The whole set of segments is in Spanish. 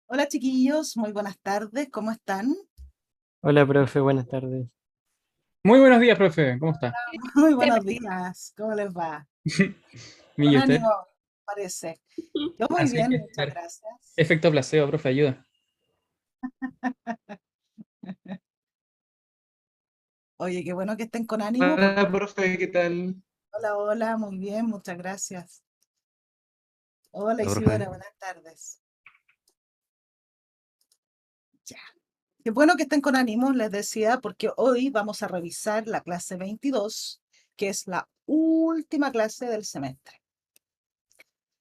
Hola chiquillos, muy buenas tardes, ¿cómo están? Hola, profe, buenas tardes. Muy buenos días, profe. ¿Cómo está? Muy buenos días, ¿cómo les va? Con ¿Y usted? ánimo, parece. Yo muy Así bien, que, muchas gracias. efecto placebo, profe, ayuda. Oye, qué bueno que estén con ánimo porque, Hola, profe, ¿qué tal? hola, hola, muy bien, muchas gracias. Hola Hola, profe. Isidora, buenas tardes. Ya. Qué bueno que estén con ánimo, les decía, porque hoy vamos a revisar la clase 22, que es la última clase del semestre.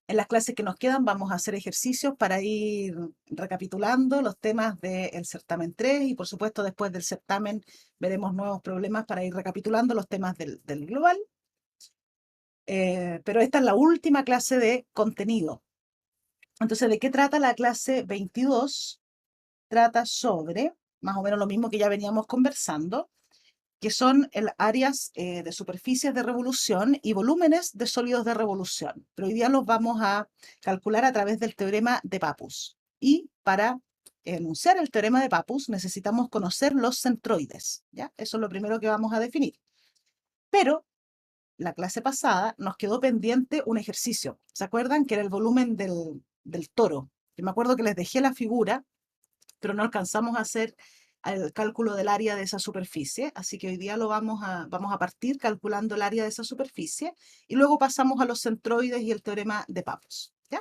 En las clases que nos quedan vamos a hacer ejercicios para ir recapitulando los temas del certamen 3 y por supuesto después del certamen veremos nuevos problemas para ir recapitulando los temas del global. Pero esta es la última clase de contenido. Entonces, ¿de qué trata la clase 22? Trata sobre más o menos lo mismo que ya veníamos conversando, que son áreas de superficies de revolución y volúmenes de sólidos de revolución. Pero hoy día los vamos a calcular a través del teorema de Pappus. Y para enunciar el teorema de Pappus necesitamos conocer los centroides, ¿ya? Eso es lo primero que vamos a definir. Pero la clase pasada nos quedó pendiente un ejercicio. ¿Se acuerdan? Que era el volumen del toro. Yo me acuerdo que les dejé la figura, pero no alcanzamos a hacer el cálculo del área de esa superficie, así que hoy día vamos a partir calculando el área de esa superficie y luego pasamos a los centroides y el teorema de Pappus. ¿Ya?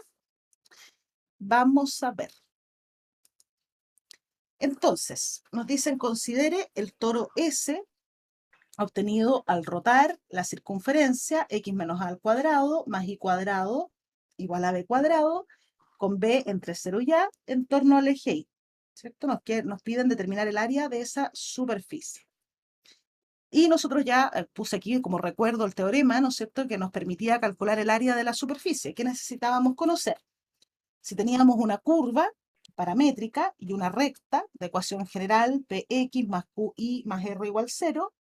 Vamos a ver. Entonces, nos dicen considere el toro S obtenido al rotar la circunferencia x menos a al cuadrado más y cuadrado igual a b cuadrado con b entre 0 y a en torno al eje y. ¿Cierto? Nos piden determinar el área de esa superficie. Y nosotros ya puse aquí como recuerdo el teorema, ¿no es cierto?, que nos permitía calcular el área de la superficie. ¿Qué necesitábamos conocer? Si teníamos una curva paramétrica y una recta de ecuación general px más qi más r igual 0,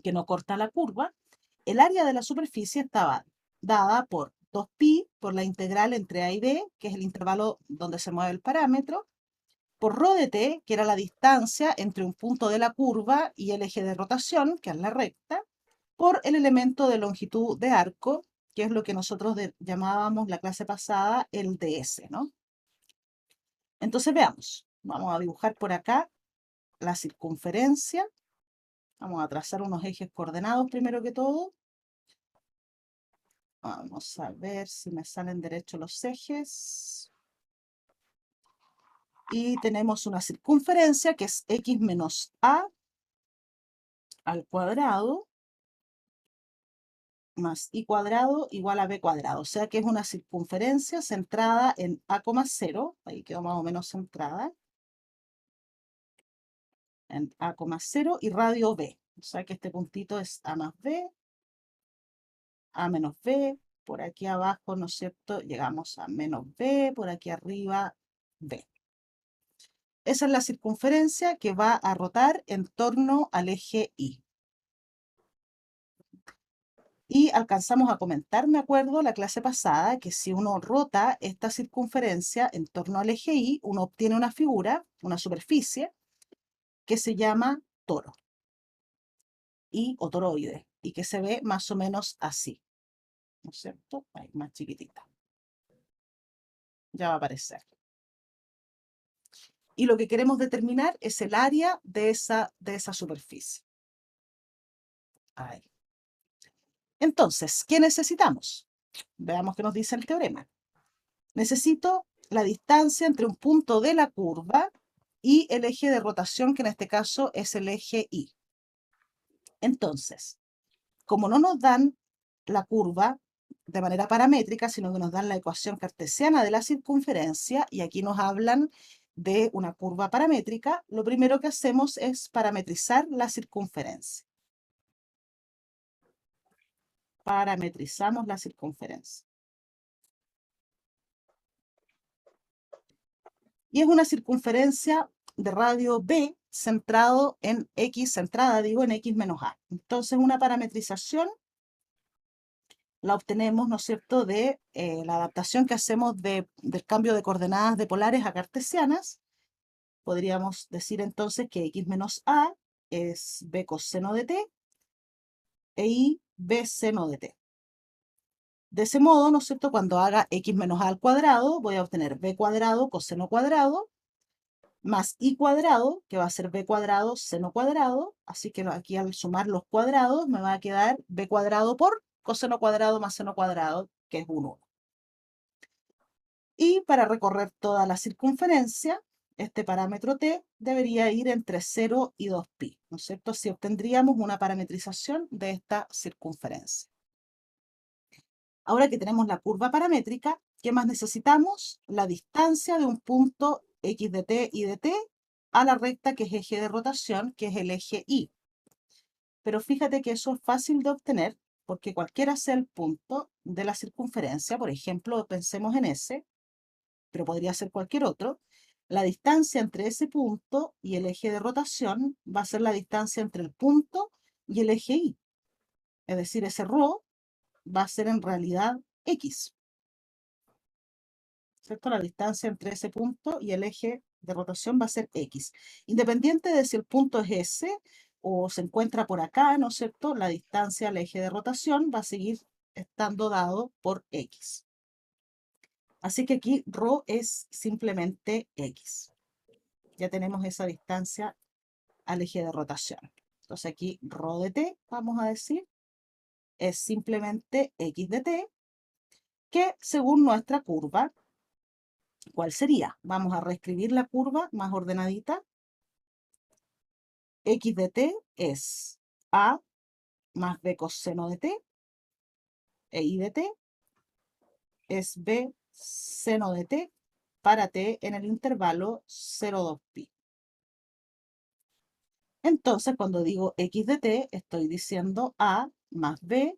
que no corta la curva, el área de la superficie estaba dada por 2pi por la integral entre a y b, que es el intervalo donde se mueve el parámetro, por rho de t, que era la distancia entre un punto de la curva y el eje de rotación, que es la recta, por el elemento de longitud de arco, que es lo que nosotros llamábamos la clase pasada el ds, ¿no? Entonces veamos, vamos a dibujar por acá la circunferencia, vamos a trazar unos ejes coordenados primero que todo. Vamos a ver si me salen derechos los ejes. Y tenemos una circunferencia que es x menos a al cuadrado más y cuadrado igual a b cuadrado. O sea que es una circunferencia centrada en a, 0. Ahí quedó más o menos centrada. En a, 0 y radio b. O sea que este puntito es a más b, a menos b. Por aquí abajo, ¿no es cierto? Llegamos a menos b, por aquí arriba b. Esa es la circunferencia que va a rotar en torno al eje Y. Y alcanzamos a comentar, me acuerdo, la clase pasada, que si uno rota esta circunferencia en torno al eje Y, uno obtiene una figura, una superficie, que se llama toro o toroide, y que se ve más o menos así, ¿no es cierto? Ahí, más chiquitita. Ya va a aparecer. Y lo que queremos determinar es el área de esa superficie. Ahí. Entonces, ¿qué necesitamos? Veamos qué nos dice el teorema. Necesito la distancia entre un punto de la curva y el eje de rotación, que en este caso es el eje Y. Entonces, como no nos dan la curva de manera paramétrica, sino que nos dan la ecuación cartesiana de la circunferencia, y aquí nos hablan de una curva paramétrica, lo primero que hacemos es parametrizar la circunferencia. Parametrizamos la circunferencia. Y es una circunferencia de radio b centrado en x, centrada digo en x menos a. Entonces una parametrización la obtenemos, ¿no es cierto?, de la adaptación que hacemos del cambio de coordenadas de polares a cartesianas. Podríamos decir entonces que x menos a es b coseno de t e y b seno de t. De ese modo, ¿no es cierto?, cuando haga x menos a al cuadrado, voy a obtener b cuadrado coseno cuadrado más y cuadrado, que va a ser b cuadrado seno cuadrado. Así que aquí al sumar los cuadrados me va a quedar b cuadrado por coseno cuadrado más seno cuadrado, que es 1. Y para recorrer toda la circunferencia, este parámetro t debería ir entre 0 y 2pi, ¿no es cierto? Así obtendríamos una parametrización de esta circunferencia. Ahora que tenemos la curva paramétrica, ¿qué más necesitamos? La distancia de un punto x de t y de t a la recta que es eje de rotación, que es el eje y. Pero fíjate que eso es fácil de obtener porque cualquiera sea el punto de la circunferencia, por ejemplo, pensemos en ese, pero podría ser cualquier otro, la distancia entre ese punto y el eje de rotación va a ser la distancia entre el punto y el eje y. Es decir, ese ρ va a ser en realidad x, ¿cierto? La distancia entre ese punto y el eje de rotación va a ser x. Independiente de si el punto es ese o se encuentra por acá, ¿no es cierto? La distancia al eje de rotación va a seguir estando dado por x. Así que aquí ρ es simplemente x. Ya tenemos esa distancia al eje de rotación. Entonces aquí ρ de t, vamos a decir, es simplemente x de t, que según nuestra curva, ¿cuál sería? Vamos a reescribir la curva más ordenadita. X de t es a más b coseno de t, e y de t es b seno de t para t en el intervalo 0,2pi. Entonces, cuando digo x de t, estoy diciendo a más b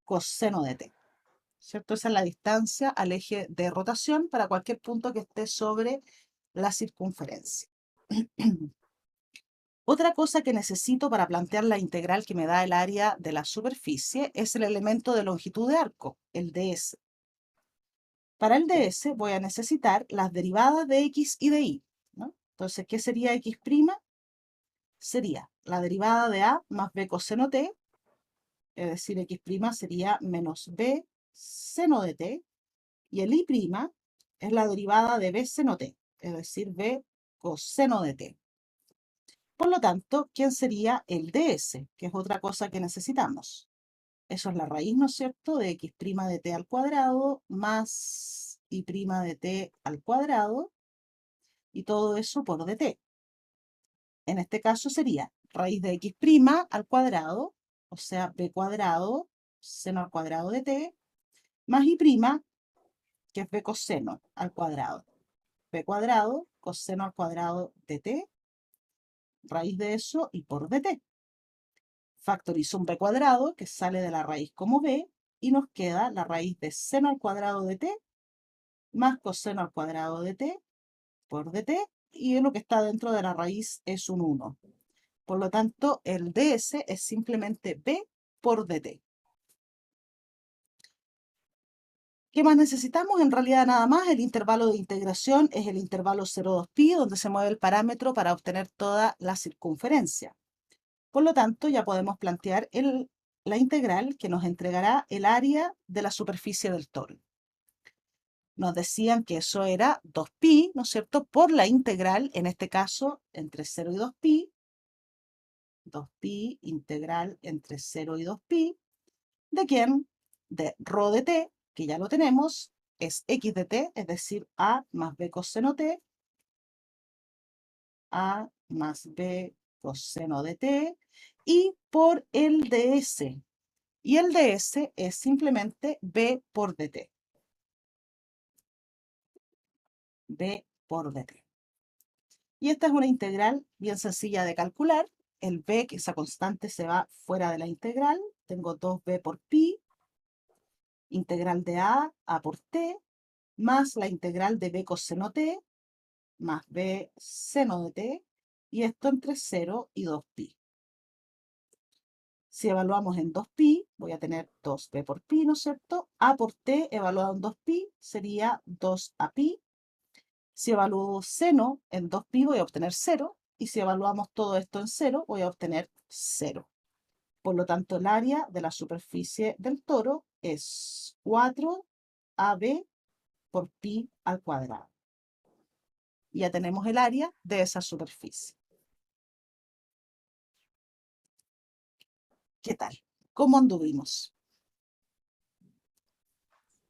coseno de t, ¿cierto? Esa es la distancia al eje de rotación para cualquier punto que esté sobre la circunferencia. Otra cosa que necesito para plantear la integral que me da el área de la superficie es el elemento de longitud de arco, el ds. Para el ds voy a necesitar las derivadas de x y de y, ¿no? Entonces, ¿qué sería x'? Sería la derivada de a más b coseno t, es decir, x' sería menos b seno de t, y el y' es la derivada de b seno t, es decir, b coseno de t. Por lo tanto, ¿quién sería el ds? Que es otra cosa que necesitamos. Eso es la raíz, ¿no es cierto?, de x' de t al cuadrado más y' de t al cuadrado, y todo eso por dt. En este caso sería raíz de x' al cuadrado, o sea, b cuadrado seno al cuadrado de t, más y', que es b coseno al cuadrado. B cuadrado coseno al cuadrado de t, raíz de eso y por dt. Factorizo un b cuadrado que sale de la raíz como b y nos queda la raíz de seno al cuadrado de t más coseno al cuadrado de t por dt, y lo que está dentro de la raíz es un 1. Por lo tanto, el ds es simplemente b por dt. ¿Qué más necesitamos? En realidad nada más. El intervalo de integración es el intervalo 0,2pi, donde se mueve el parámetro para obtener toda la circunferencia. Por lo tanto, ya podemos plantear la integral que nos entregará el área de la superficie del toro. Nos decían que eso era 2pi, ¿no es cierto?, por la integral, en este caso, entre 0 y 2pi. 2pi integral entre 0 y 2pi. ¿De quién? De ρ de t, que ya lo tenemos, es x de t, es decir, a más b coseno t, a más b coseno de t, y por el ds. Y el ds es simplemente b por dt. B por dt. Y esta es una integral bien sencilla de calcular. El b, que esa constante, se va fuera de la integral. Tengo 2b por pi, integral de a por t, más la integral de b coseno t, más b seno de t, y esto entre 0 y 2pi. Si evaluamos en 2pi, voy a tener 2b por pi, ¿no es cierto? A por t evaluado en 2pi sería 2api. Si evalúo seno en 2pi voy a obtener 0. Y si evaluamos todo esto en 0, voy a obtener 0. Por lo tanto, el área de la superficie del toro es 4ab por pi al cuadrado. Ya tenemos el área de esa superficie. ¿Qué tal? ¿Cómo anduvimos?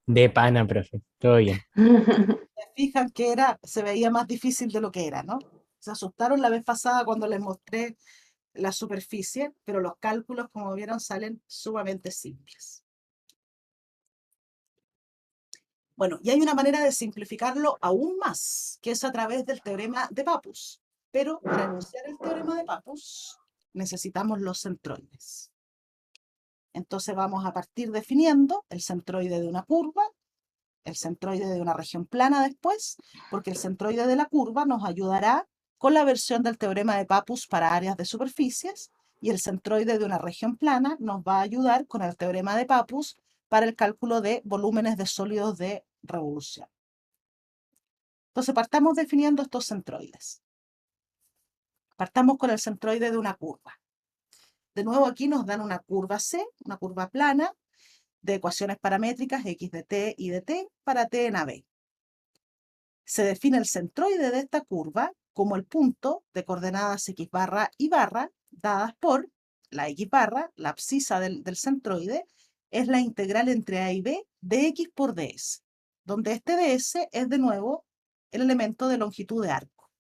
De pana, profe. Todo bien. Se fijan que se veía más difícil de lo que era, ¿no? Se asustaron la vez pasada cuando les mostré la superficie, pero los cálculos, como vieron, salen sumamente simples. Bueno, y hay una manera de simplificarlo aún más, que es a través del teorema de Pappus. Pero para enunciar el teorema de Pappus necesitamos los centroides. Entonces vamos a partir definiendo el centroide de una curva, el centroide de una región plana después, porque el centroide de la curva nos ayudará con la versión del teorema de Pappus para áreas de superficies, y el centroide de una región plana nos va a ayudar con el teorema de Pappus para el cálculo de volúmenes de sólidos de revolución. Entonces partamos definiendo estos centroides. Partamos con el centroide de una curva. De nuevo aquí nos dan una curva C, una curva plana, de ecuaciones paramétricas x de t y de t para t en AB. Se define el centroide de esta curva como el punto de coordenadas x barra y barra dadas por la x barra, la abscisa del centroide, es la integral entre a y b de x por ds, donde este ds es de nuevo el elemento de longitud de arco,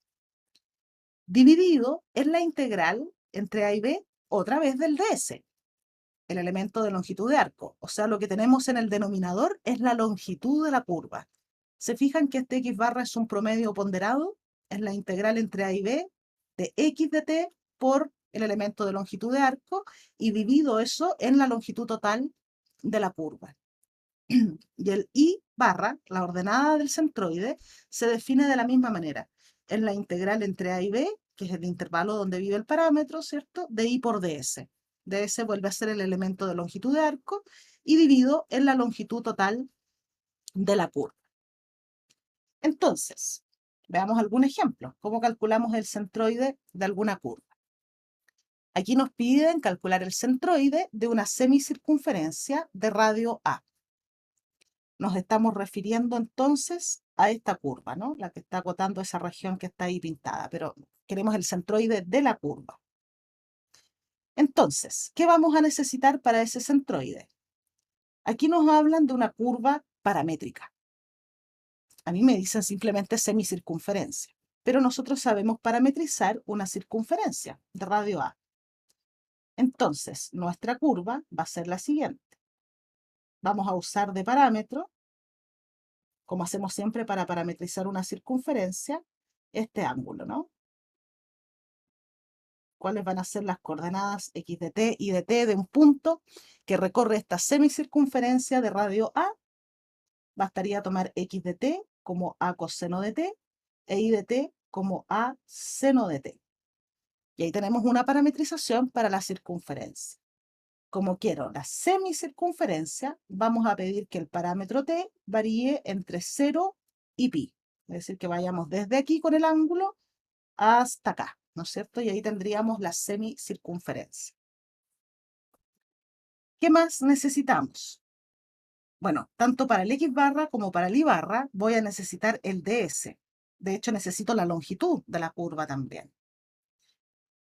dividido en la integral entre a y b otra vez del ds, el elemento de longitud de arco. O sea, lo que tenemos en el denominador es la longitud de la curva. ¿Se fijan que este x barra es un promedio ponderado? Es la integral entre a y b de x de t por el elemento de longitud de arco y divido eso en la longitud total de la curva. Y el y barra, la ordenada del centroide, se define de la misma manera. Es la integral entre a y b, que es el intervalo donde vive el parámetro, ¿cierto? De y por ds. ds vuelve a ser el elemento de longitud de arco y divido en la longitud total de la curva. Entonces, veamos algún ejemplo. ¿Cómo calculamos el centroide de alguna curva? Aquí nos piden calcular el centroide de una semicircunferencia de radio A. Nos estamos refiriendo entonces a esta curva, ¿no? La que está acotando esa región que está ahí pintada, pero queremos el centroide de la curva. Entonces, ¿qué vamos a necesitar para ese centroide? Aquí nos hablan de una curva paramétrica. A mí me dicen simplemente semicircunferencia, pero nosotros sabemos parametrizar una circunferencia de radio A. Entonces, nuestra curva va a ser la siguiente. Vamos a usar de parámetro, como hacemos siempre para parametrizar una circunferencia, este ángulo, ¿no? ¿Cuáles van a ser las coordenadas x de t y de t de un punto que recorre esta semicircunferencia de radio A? Bastaría tomar x de t como a coseno de t e y de t como a seno de t. Y ahí tenemos una parametrización para la circunferencia. Como quiero la semicircunferencia, vamos a pedir que el parámetro t varíe entre 0 y pi. Es decir, que vayamos desde aquí con el ángulo hasta acá, ¿no es cierto? Y ahí tendríamos la semicircunferencia. ¿Qué más necesitamos? Bueno, tanto para el x barra como para el y barra voy a necesitar el ds. De hecho, necesito la longitud de la curva también.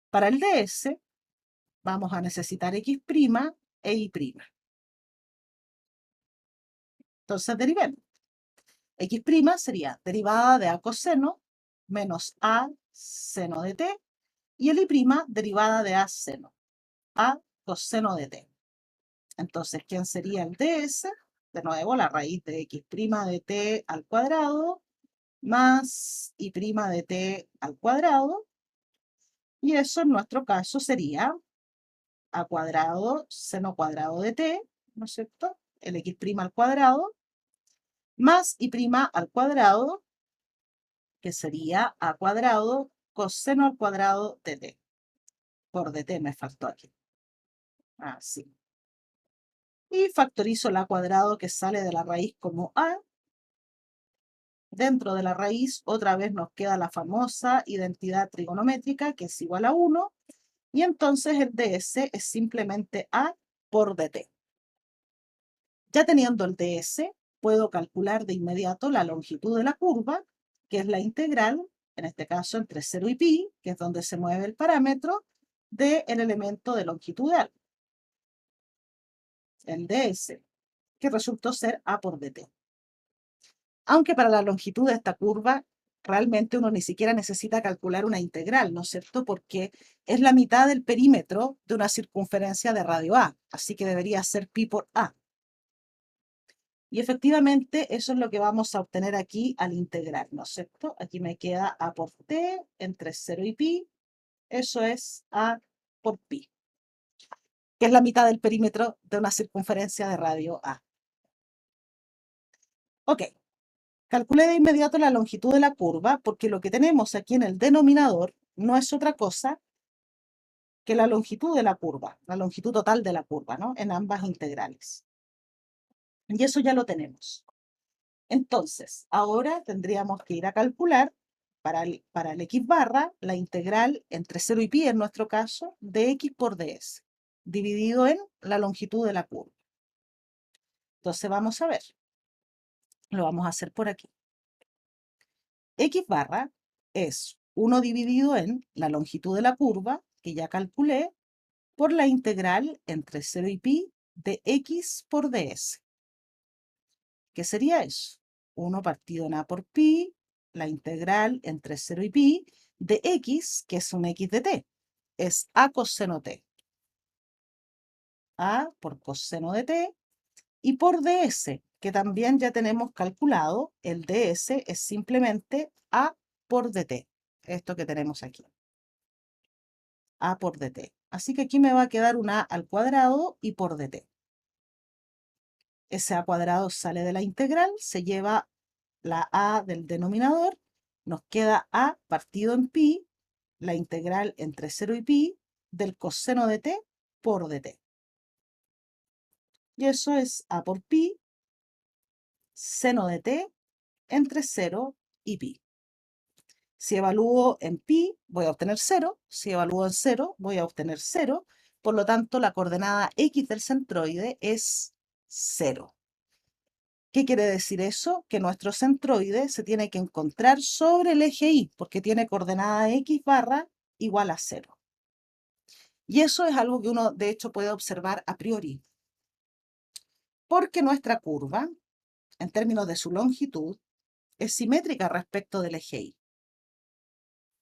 Para el ds vamos a necesitar x' e y'. Entonces derivemos. X' sería derivada de a coseno menos a seno de t, y el y' derivada de a seno, a coseno de t. Entonces, ¿quién sería el ds? De nuevo, la raíz de x' de t al cuadrado más y' de t al cuadrado, y eso en nuestro caso sería a cuadrado seno cuadrado de t, ¿no es cierto? El x' al cuadrado más y' al cuadrado, que sería a cuadrado coseno al cuadrado de t. Por dt me faltó aquí. Así. Y factorizo el a cuadrado que sale de la raíz como a. Dentro de la raíz, otra vez nos queda la famosa identidad trigonométrica, que es igual a 1. Y entonces el ds es simplemente a por dt. Ya teniendo el ds, puedo calcular de inmediato la longitud de la curva, que es la integral, en este caso entre 0 y pi, que es donde se mueve el parámetro, del elemento de longitud de algo, el ds, que resultó ser a por dt. Aunque para la longitud de esta curva, realmente uno ni siquiera necesita calcular una integral, ¿no es cierto? Porque es la mitad del perímetro de una circunferencia de radio a, así que debería ser pi por a. Y efectivamente eso es lo que vamos a obtener aquí al integrar, ¿no es cierto? Aquí me queda a por t entre 0 y pi, eso es a por pi, que es la mitad del perímetro de una circunferencia de radio a. Ok. Calculé de inmediato la longitud de la curva porque lo que tenemos aquí en el denominador no es otra cosa que la longitud de la curva, la longitud total de la curva, ¿no? En ambas integrales. Y eso ya lo tenemos. Entonces, ahora tendríamos que ir a calcular para el x barra la integral entre 0 y pi, en nuestro caso, de x por ds, dividido en la longitud de la curva. Entonces vamos a ver. Lo vamos a hacer por aquí. X barra es 1 dividido en la longitud de la curva, que ya calculé, por la integral entre 0 y pi de x por ds. ¿Qué sería eso? 1 partido en a por pi, la integral entre 0 y pi de x, que es un x de t. Es a coseno t. A por coseno de t. Y por ds, que también ya tenemos calculado, el ds es simplemente a por dt. Esto que tenemos aquí. A por dt. Así que aquí me va a quedar un a al cuadrado y por dt. Ese a cuadrado sale de la integral, se lleva la a del denominador, nos queda a partido en pi, la integral entre 0 y pi del coseno de t por dt. Y eso es a por pi, seno de t entre 0 y pi. Si evalúo en pi, voy a obtener 0. Si evalúo en 0, voy a obtener 0. Por lo tanto, la coordenada x del centroide es 0. ¿Qué quiere decir eso? Que nuestro centroide se tiene que encontrar sobre el eje y, porque tiene coordenada x barra igual a 0. Y eso es algo que uno, de hecho, puede observar a priori. Porque nuestra curva, en términos de su longitud, es simétrica respecto del eje y.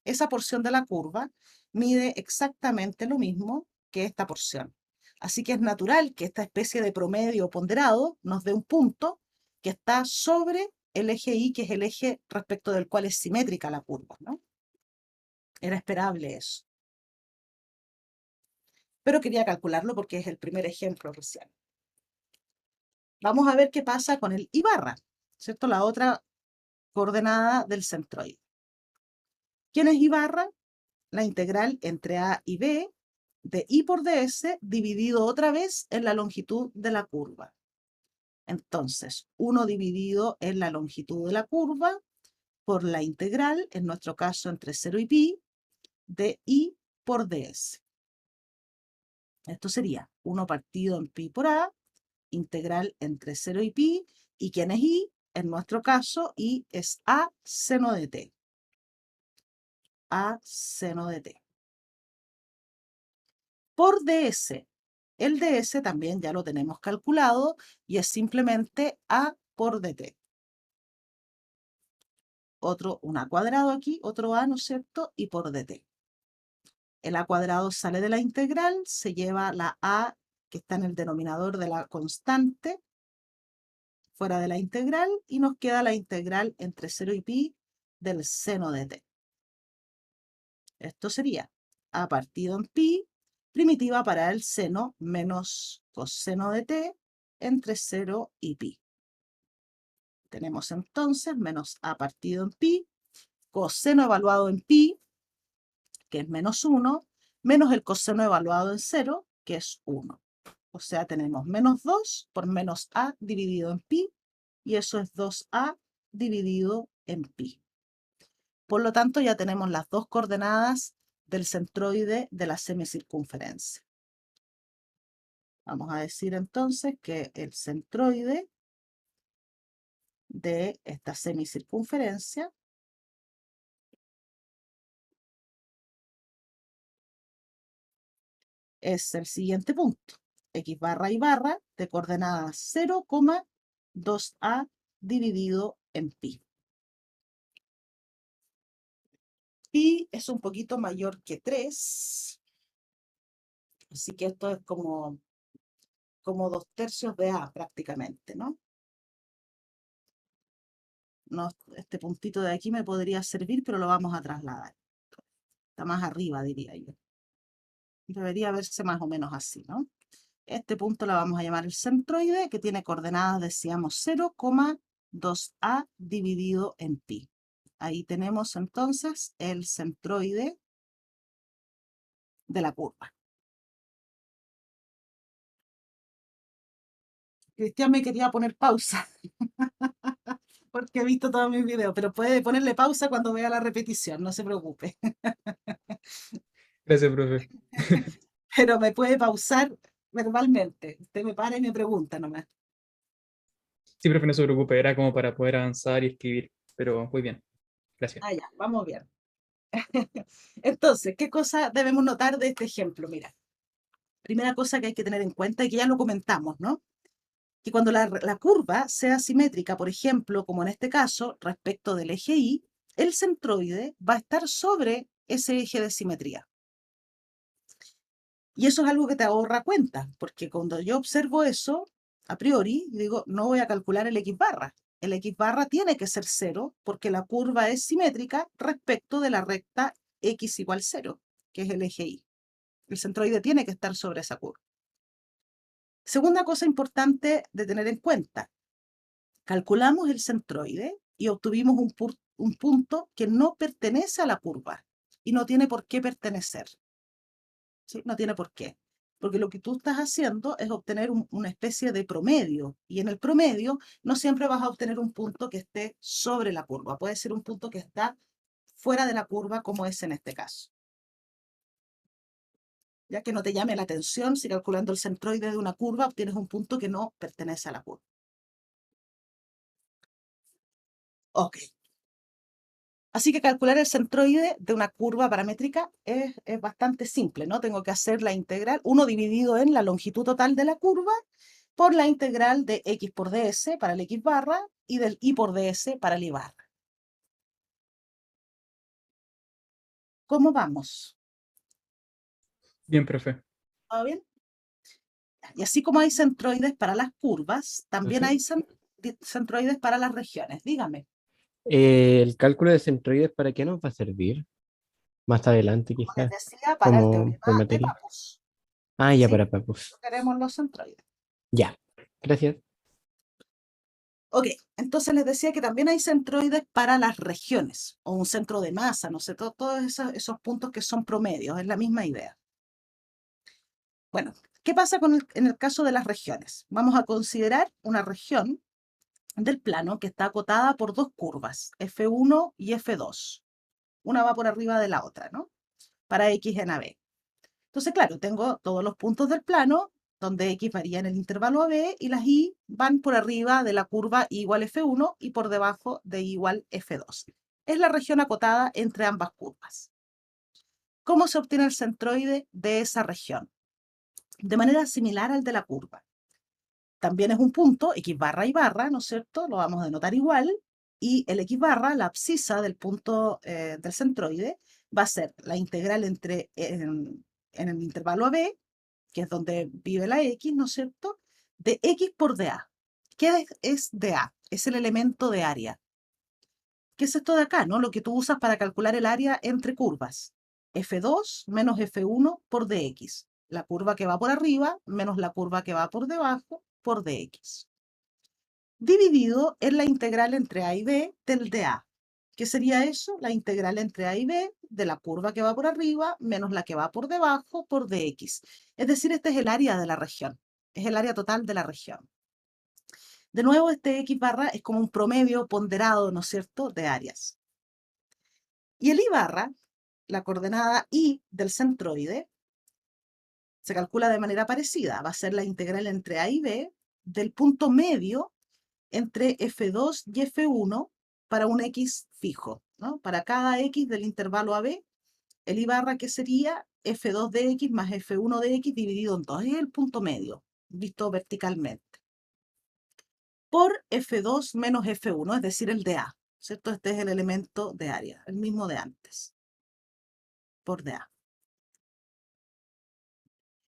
Esa porción de la curva mide exactamente lo mismo que esta porción. Así que es natural que esta especie de promedio ponderado nos dé un punto que está sobre el eje y, que es el eje respecto del cual es simétrica la curva, ¿no? Era esperable eso. Pero quería calcularlo porque es el primer ejemplo recién. Vamos a ver qué pasa con el y barra, ¿cierto? La otra coordenada del centroide. ¿Quién es y barra? La integral entre a y b de y por ds dividido otra vez en la longitud de la curva. Entonces, 1 dividido en la longitud de la curva por la integral, en nuestro caso entre 0 y pi, de y por ds. Esto sería 1 partido en pi por a, integral entre 0 y pi, y ¿quién es y? En nuestro caso, y es a seno de t. A seno de t. Por ds. El ds también ya lo tenemos calculado y es simplemente a por dt. Un a cuadrado aquí, otro a, ¿no es cierto? Y por dt. El a cuadrado sale de la integral, se lleva la a que está en el denominador de la constante fuera de la integral y nos queda la integral entre 0 y pi del seno de t. Esto sería a partido en pi, primitiva para el seno menos coseno de t entre 0 y pi. Tenemos entonces menos a partido en pi, coseno evaluado en pi, que es menos 1, menos el coseno evaluado en 0, que es 1. O sea, tenemos menos 2 por menos a dividido en pi, y eso es 2a dividido en pi. Por lo tanto, ya tenemos las dos coordenadas del centroide de la semicircunferencia. Vamos a decir entonces que el centroide de esta semicircunferencia es el siguiente punto. X barra y barra de coordenadas 0,2a dividido en pi. Pi es un poquito mayor que 3, así que esto es como 2/3 de a prácticamente, ¿no? Este puntito de aquí me podría servir, pero lo vamos a trasladar. Está más arriba, diría yo. Debería verse más o menos así, ¿no? Este punto lo vamos a llamar el centroide, que tiene coordenadas, decíamos, 0,2a dividido en pi. Ahí tenemos entonces el centroide de la curva. Cristian me quería poner pausa, porque he visto todos mis videos, pero puede ponerle pausa cuando vea la repetición, no se preocupe. Gracias, profe. Pero me puede pausar verbalmente. Usted me para y me pregunta nomás. Sí, profe, no se preocupe, era como para poder avanzar y escribir, pero muy bien. Gracias. Ah, ya, vamos bien. Entonces, ¿qué cosa debemos notar de este ejemplo? Mira, primera cosa que hay que tener en cuenta y que ya lo comentamos, ¿no? Que cuando la curva sea simétrica, por ejemplo, como en este caso, respecto del eje Y, el centroide va a estar sobre ese eje de simetría. Y eso es algo que te ahorra cuenta, porque cuando yo observo eso, a priori, digo, no voy a calcular el X barra. El X barra tiene que ser 0 porque la curva es simétrica respecto de la recta X igual 0, que es el eje Y. El centroide tiene que estar sobre esa curva. Segunda cosa importante de tener en cuenta. Calculamos el centroide y obtuvimos un punto que no pertenece a la curva y no tiene por qué pertenecer. ¿Sí? No tiene por qué. Porque lo que tú estás haciendo es obtener una especie de promedio. Y en el promedio no siempre vas a obtener un punto que esté sobre la curva. Puede ser un punto que está fuera de la curva, como es en este caso. Ya que no te llame la atención si calculando el centroide de una curva obtienes un punto que no pertenece a la curva. Ok. Así que calcular el centroide de una curva paramétrica es bastante simple, ¿no? Tengo que hacer la integral, 1 dividido en la longitud total de la curva, por la integral de x por ds para el x barra y del y por ds para el y barra. ¿Cómo vamos? Bien, profe. ¿Todo bien? Y así como hay centroides para las curvas, también Profe. hay centroides para las regiones. Dígame. El cálculo de centroides, ¿para qué nos va a servir? Más adelante, Como les quizás, decía, para el como por teorema de materia. Pappus. Ah, ya ¿Sí? para Papus. Queremos los centroides. Ya. Gracias. Ok, entonces les decía que también hay centroides para las regiones, o un centro de masa, no sé, todos esos puntos que son promedios, es la misma idea. Bueno, ¿qué pasa en el caso de las regiones? Vamos a considerar una región del plano que está acotada por dos curvas, F1 y F2. Una va por arriba de la otra, ¿no? Para X en AB. Entonces, claro, tengo todos los puntos del plano donde X varía en el intervalo AB y las Y van por arriba de la curva Y igual F1 y por debajo de Y igual F2. Es la región acotada entre ambas curvas. ¿Cómo se obtiene el centroide de esa región? De manera similar al de la curva. También es un punto, X barra y barra, ¿no es cierto? Lo vamos a denotar igual. Y el X barra, la abscisa del punto del centroide, va a ser la integral entre en el intervalo AB, que es donde vive la X, ¿no es cierto? De X por dA. ¿Qué es dA? Es el elemento de área. ¿Qué es esto de acá, no? Lo que tú usas para calcular el área entre curvas. F2 menos F1 por dx. La curva que va por arriba menos la curva que va por debajo por dx. Dividido en la integral entre A y B del dA. ¿Qué sería eso? La integral entre A y B de la curva que va por arriba menos la que va por debajo por dx. Es decir, este es el área de la región. es el área total de la región. De nuevo, este X barra es como un promedio ponderado, ¿no es cierto?, de áreas. Y el Y barra, la coordenada Y del centroide, se calcula de manera parecida. Va a ser la integral entre A y B del punto medio entre F2 y F1 para un X fijo, ¿no? Para cada X del intervalo AB, el I barra que sería F2 de X más F1 de X dividido en 2, es el punto medio, visto verticalmente, por F2 menos F1, es decir, el de A, ¿cierto? Este es el elemento de área, el mismo de antes, por de A.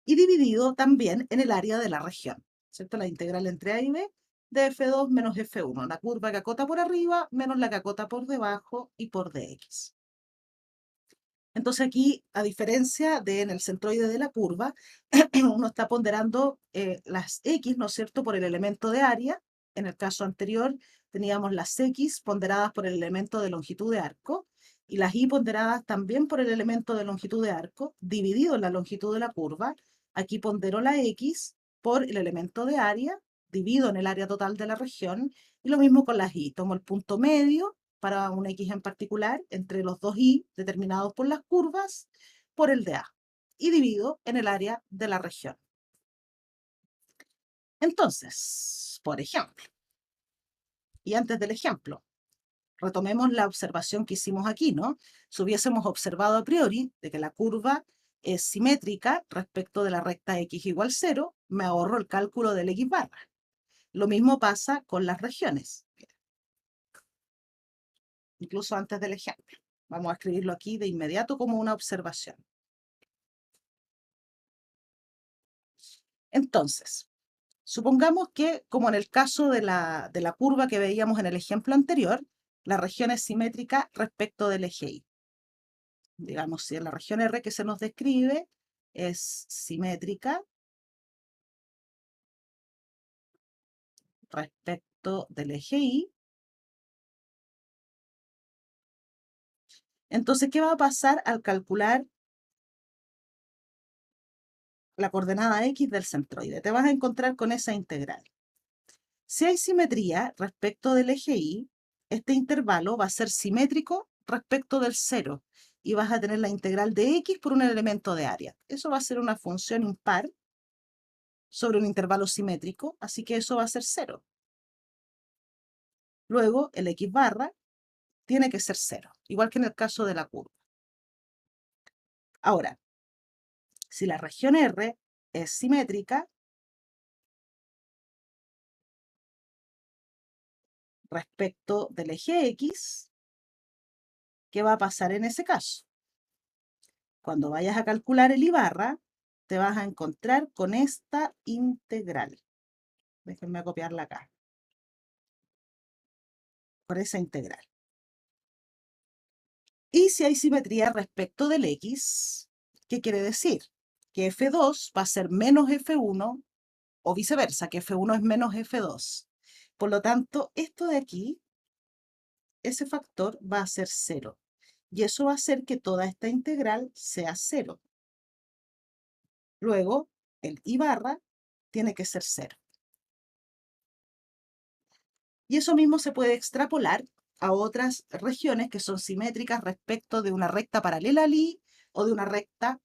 Y dividido también en el área de la región, ¿cierto? La integral entre A y B de F2 menos F1, la curva que acota por arriba menos la que acota por debajo y por dx. Entonces aquí, a diferencia de en el centroide de la curva, uno está ponderando las X, ¿no es cierto?, por el elemento de área. En el caso anterior teníamos las X ponderadas por el elemento de longitud de arco y las Y ponderadas también por el elemento de longitud de arco, dividido en la longitud de la curva. Aquí pondero la X por el elemento de área, divido en el área total de la región, y lo mismo con las Y. Tomo el punto medio para un X en particular, entre los dos Y determinados por las curvas, por el de A, y divido en el área de la región. Entonces, por ejemplo, y antes del ejemplo, retomemos la observación que hicimos aquí, ¿no? Si hubiésemos observado a priori de que la curva es simétrica respecto de la recta X igual 0, me ahorro el cálculo del X barra. Lo mismo pasa con las regiones, incluso antes del ejemplo. Vamos a escribirlo aquí de inmediato como una observación. Entonces, supongamos que, como en el caso de la curva que veíamos en el ejemplo anterior, la región es simétrica respecto del eje Y. Digamos, si en la región R que se nos describe es simétrica respecto del eje Y, entonces, ¿qué va a pasar al calcular la coordenada X del centroide? Te vas a encontrar con esa integral. Si hay simetría respecto del eje Y, este intervalo va a ser simétrico respecto del 0 y vas a tener la integral de X por un elemento de área. Eso va a ser una función impar sobre un intervalo simétrico, así que eso va a ser 0. Luego, el X barra tiene que ser 0, igual que en el caso de la curva. Ahora, si la región R es simétrica respecto del eje X, ¿qué va a pasar en ese caso? Cuando vayas a calcular el I barra, te vas a encontrar con esta integral. Déjenme copiarla acá. Por esa integral. Y si hay simetría respecto del X, ¿qué quiere decir? Que F2 va a ser menos F1 o viceversa, que F1 es menos F2. Por lo tanto, esto de aquí, ese factor va a ser 0. Y eso va a hacer que toda esta integral sea 0. Luego, el I barra tiene que ser 0. Y eso mismo se puede extrapolar a otras regiones que son simétricas respecto de una recta paralela al Y o de una recta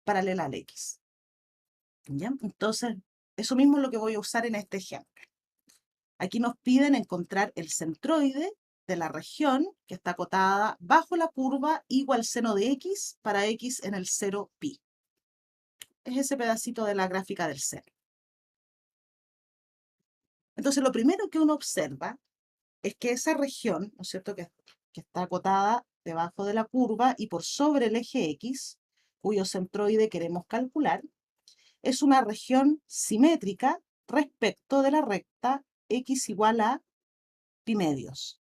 paralela al X. ¿Ya? Entonces, eso mismo es lo que voy a usar en este ejemplo. Aquí nos piden encontrar el centroide de la región que está acotada bajo la curva igual seno de X para X en el 0 pi. Es ese pedacito de la gráfica del seno. Entonces, lo primero que uno observa es que esa región, ¿no es cierto?, que está acotada debajo de la curva y por sobre el eje X, cuyo centroide queremos calcular, es una región simétrica respecto de la recta X igual a pi medios.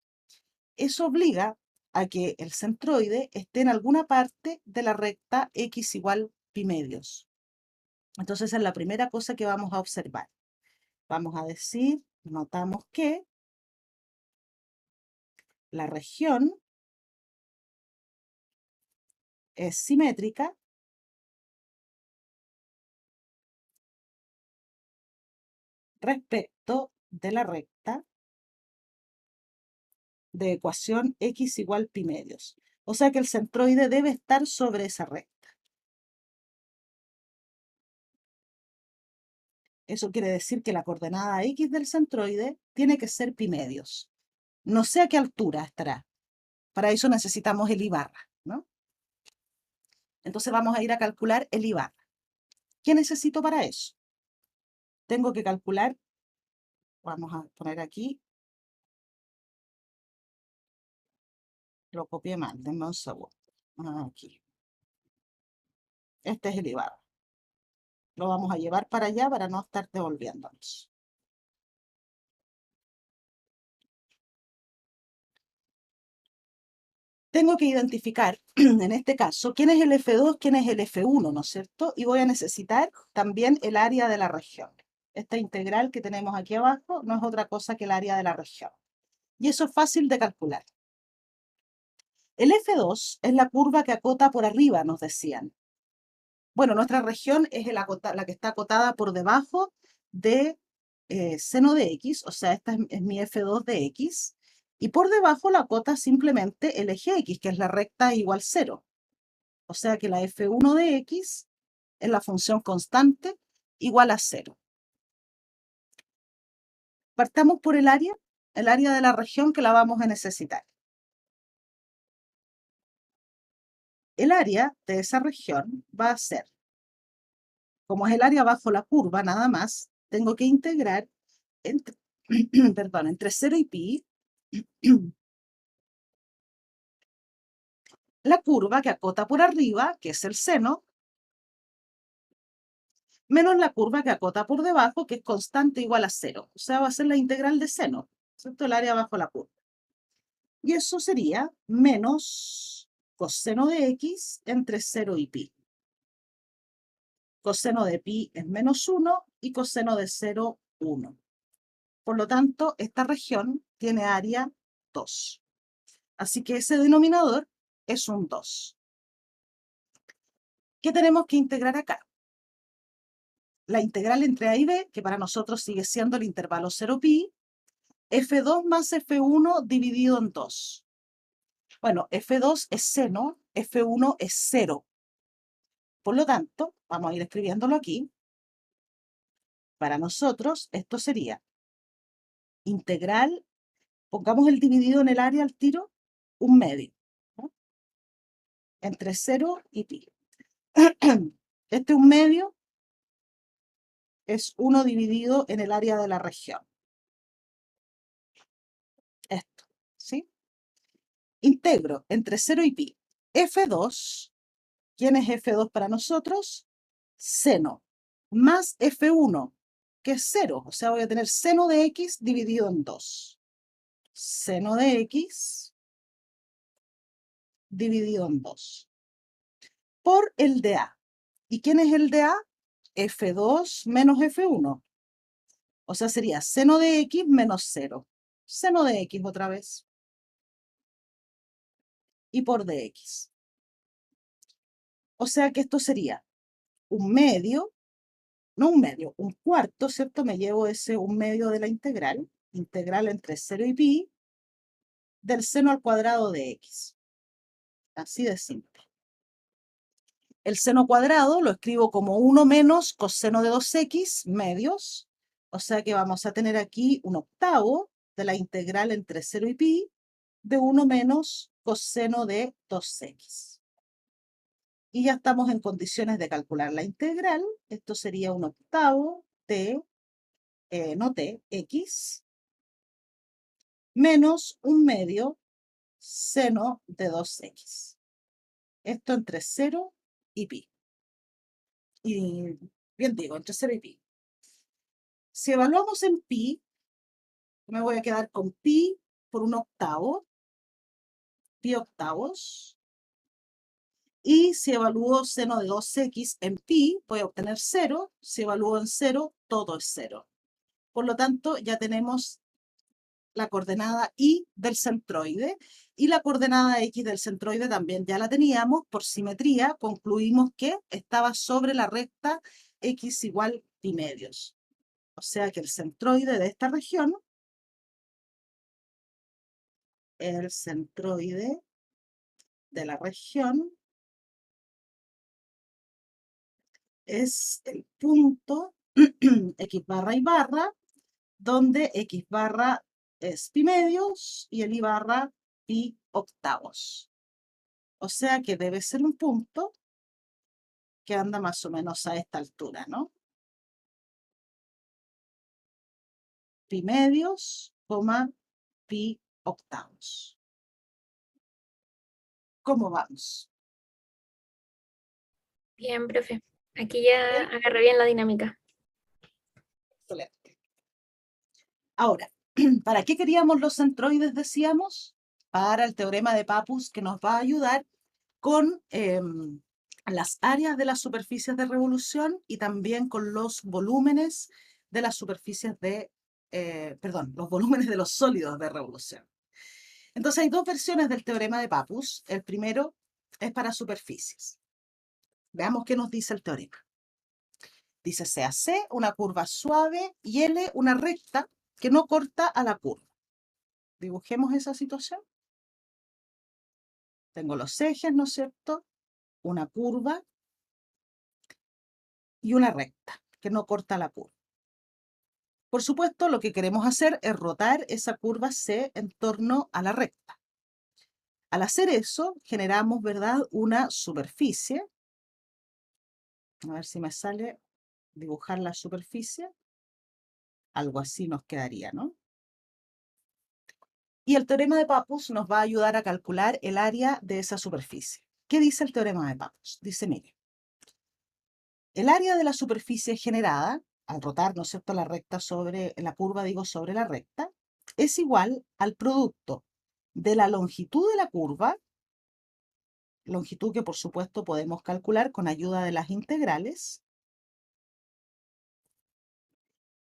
Eso obliga a que el centroide esté en alguna parte de la recta X igual pi medios. Entonces, esa es la primera cosa que vamos a observar. Vamos a decir, notamos que la región es simétrica respecto de la recta de ecuación x igual pi medios. O sea que el centroide debe estar sobre esa recta. Eso quiere decir que la coordenada x del centroide tiene que ser pi medios. No sé a qué altura estará. Para eso necesitamos el I barra, ¿no? Entonces vamos a ir a calcular el I barra. ¿Qué necesito para eso? Tengo que calcular, vamos a poner aquí, lo copié mal, denme un segundo. Aquí. Este es el I barra. Lo vamos a llevar para allá para no estar devolviéndonos. Tengo que identificar, en este caso, quién es el F2, quién es el F1, ¿no es cierto? Y voy a necesitar también el área de la región. Esta integral que tenemos aquí abajo no es otra cosa que el área de la región. Y eso es fácil de calcular. El F2 es la curva que acota por arriba, nos decían. Bueno, nuestra región es la que está acotada por debajo de seno de x, o sea, esta es mi F2 de x, y por debajo la acota simplemente el eje x, que es la recta igual 0. O sea que la F1 de x es la función constante igual a 0. Partamos por el área de la región que la vamos a necesitar. El área de esa región va a ser, como es el área bajo la curva nada más, tengo que integrar entre, perdón, entre 0 y pi la curva que acota por arriba, que es el seno, menos la curva que acota por debajo, que es constante igual a 0. O sea, va a ser la integral de seno, ¿cierto? El área bajo la curva. Y eso sería menos coseno de x entre 0 y pi. Coseno de pi es menos 1 y coseno de 0, 1. Por lo tanto, esta región tiene área 2. Así que ese denominador es un 2. ¿Qué tenemos que integrar acá? La integral entre a y b, que para nosotros sigue siendo el intervalo 0pi, f2 más f1 dividido en 2. Bueno, f2 es seno, f1 es 0. Por lo tanto, vamos a ir escribiéndolo aquí. Para nosotros, esto sería integral, pongamos el dividido en el área al tiro, 1/2, ¿no? Entre 0 y pi. Este 1/2 es 1 dividido en el área de la región. Esto, ¿sí? Integro entre 0 y pi. F2, ¿quién es F2 para nosotros? Seno, más F1, que es 0. O sea, voy a tener seno de x dividido en 2. Seno de x dividido en 2. Por el de A. ¿Y quién es el de A? F2 menos F1. O sea, sería seno de x menos 0. Seno de x otra vez. Y por dx. O sea que esto sería 1/2, no 1/2, 1/4, ¿cierto? Me llevo ese 1/2 de la integral entre 0 y pi, del seno al cuadrado de x. Así de simple. El seno cuadrado lo escribo como 1 menos coseno de 2x medios. O sea que vamos a tener aquí 1/8 de la integral entre 0 y pi de 1 menos coseno de 2x. Y ya estamos en condiciones de calcular la integral. Esto sería 1/8 de, no t, x, menos 1/2 seno de 2x. Esto entre 0 y pi. Y bien digo, entre 0 y pi. Si evaluamos en pi, me voy a quedar con pi por 1/8, pi octavos. Y si evalúo seno de 2x en pi, voy a obtener 0. Si evalúo en 0, todo es 0. Por lo tanto, ya tenemos la coordenada y del centroide, y la coordenada x del centroide también ya la teníamos. Por simetría, concluimos que estaba sobre la recta x igual pi medios. O sea que el centroide de esta región, el centroide de la región es el punto X barra y barra, donde X barra es pi medios y el Y barra pi octavos. O sea que debe ser un punto que anda más o menos a esta altura, ¿no? Pi medios, pi octavos. ¿Cómo vamos? Bien, profe. Aquí ya Bien. agarré bien la dinámica. Excelente. Ahora, ¿para qué queríamos los centroides, decíamos? Para el teorema de Pappus, que nos va a ayudar con las áreas de las superficies de revolución y también con los volúmenes de las superficies de, los volúmenes de los sólidos de revolución. Entonces hay dos versiones del teorema de Pappus. El primero es para superficies. Veamos qué nos dice el teorema. Dice sea C una curva suave y L una recta que no corta a la curva. Dibujemos esa situación. Tengo los ejes, ¿no es cierto? Una curva y una recta que no corta la curva. Por supuesto, lo que queremos hacer es rotar esa curva C en torno a la recta. Al hacer eso, generamos, ¿verdad?, una superficie. A ver si me sale dibujar la superficie. Algo así nos quedaría, ¿no? Y el teorema de Pappus nos va a ayudar a calcular el área de esa superficie. ¿Qué dice el teorema de Pappus? Dice, mire, el área de la superficie generada, al rotar, ¿no es cierto?, la recta sobre la curva, digo, sobre la recta, es igual al producto de la longitud de la curva, longitud que por supuesto podemos calcular con ayuda de las integrales,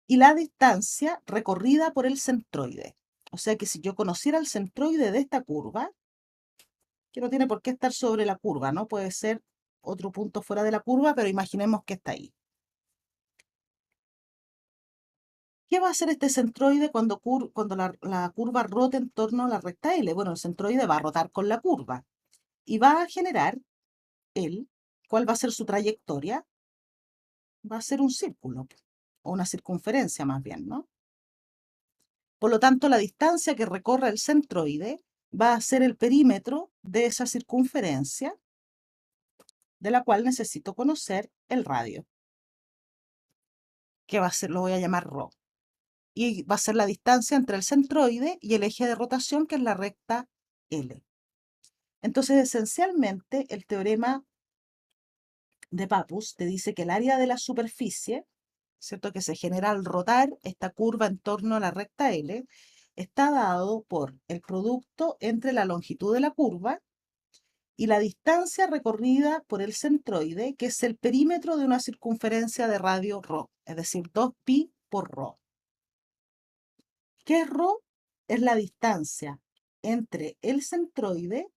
y la distancia recorrida por el centroide. O sea que si yo conociera el centroide de esta curva, que no tiene por qué estar sobre la curva, ¿no? Puede ser otro punto fuera de la curva, pero imaginemos que está ahí. ¿Qué va a hacer este centroide cuando la curva rote en torno a la recta L? Bueno, el centroide va a rotar con la curva y va a generar ¿cuál va a ser su trayectoria? Va a ser un círculo, o una circunferencia más bien, ¿no? Por lo tanto, la distancia que recorre el centroide va a ser el perímetro de esa circunferencia, de la cual necesito conocer el radio, que va a ser, lo voy a llamar ρ. Y va a ser la distancia entre el centroide y el eje de rotación, que es la recta L. Entonces, esencialmente, el teorema de Pappus te dice que el área de la superficie, ¿cierto?, que se genera al rotar esta curva en torno a la recta L, está dado por el producto entre la longitud de la curva y la distancia recorrida por el centroide, que es el perímetro de una circunferencia de radio ρ, es decir, 2pi por ρ. ¿Qué es ρ? Es la distancia entre el centroide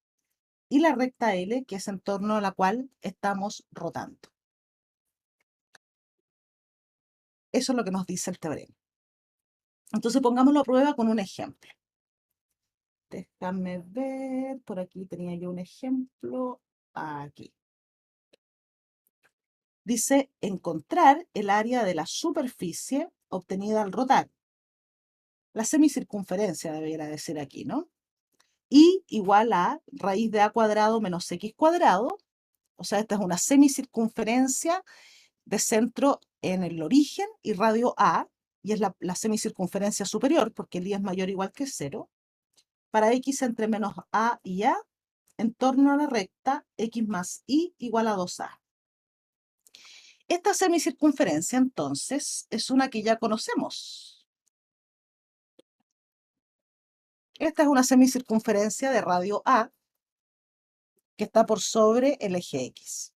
y la recta L, que es en torno a la cual estamos rotando. Eso es lo que nos dice el teorema. Entonces pongámoslo a prueba con un ejemplo. Déjame ver, por aquí tenía yo un ejemplo. Aquí. Dice encontrar el área de la superficie obtenida al rotar. La semicircunferencia debería decir aquí, ¿no? Y igual a raíz de a cuadrado menos x cuadrado. O sea, esta es una semicircunferencia de centro en el origen y radio a, y es la semicircunferencia superior, porque el i es mayor o igual que 0, para x entre menos a y a, en torno a la recta x más y igual a 2a. Esta semicircunferencia, entonces, es una que ya conocemos. Esta es una semicircunferencia de radio a, que está por sobre el eje x.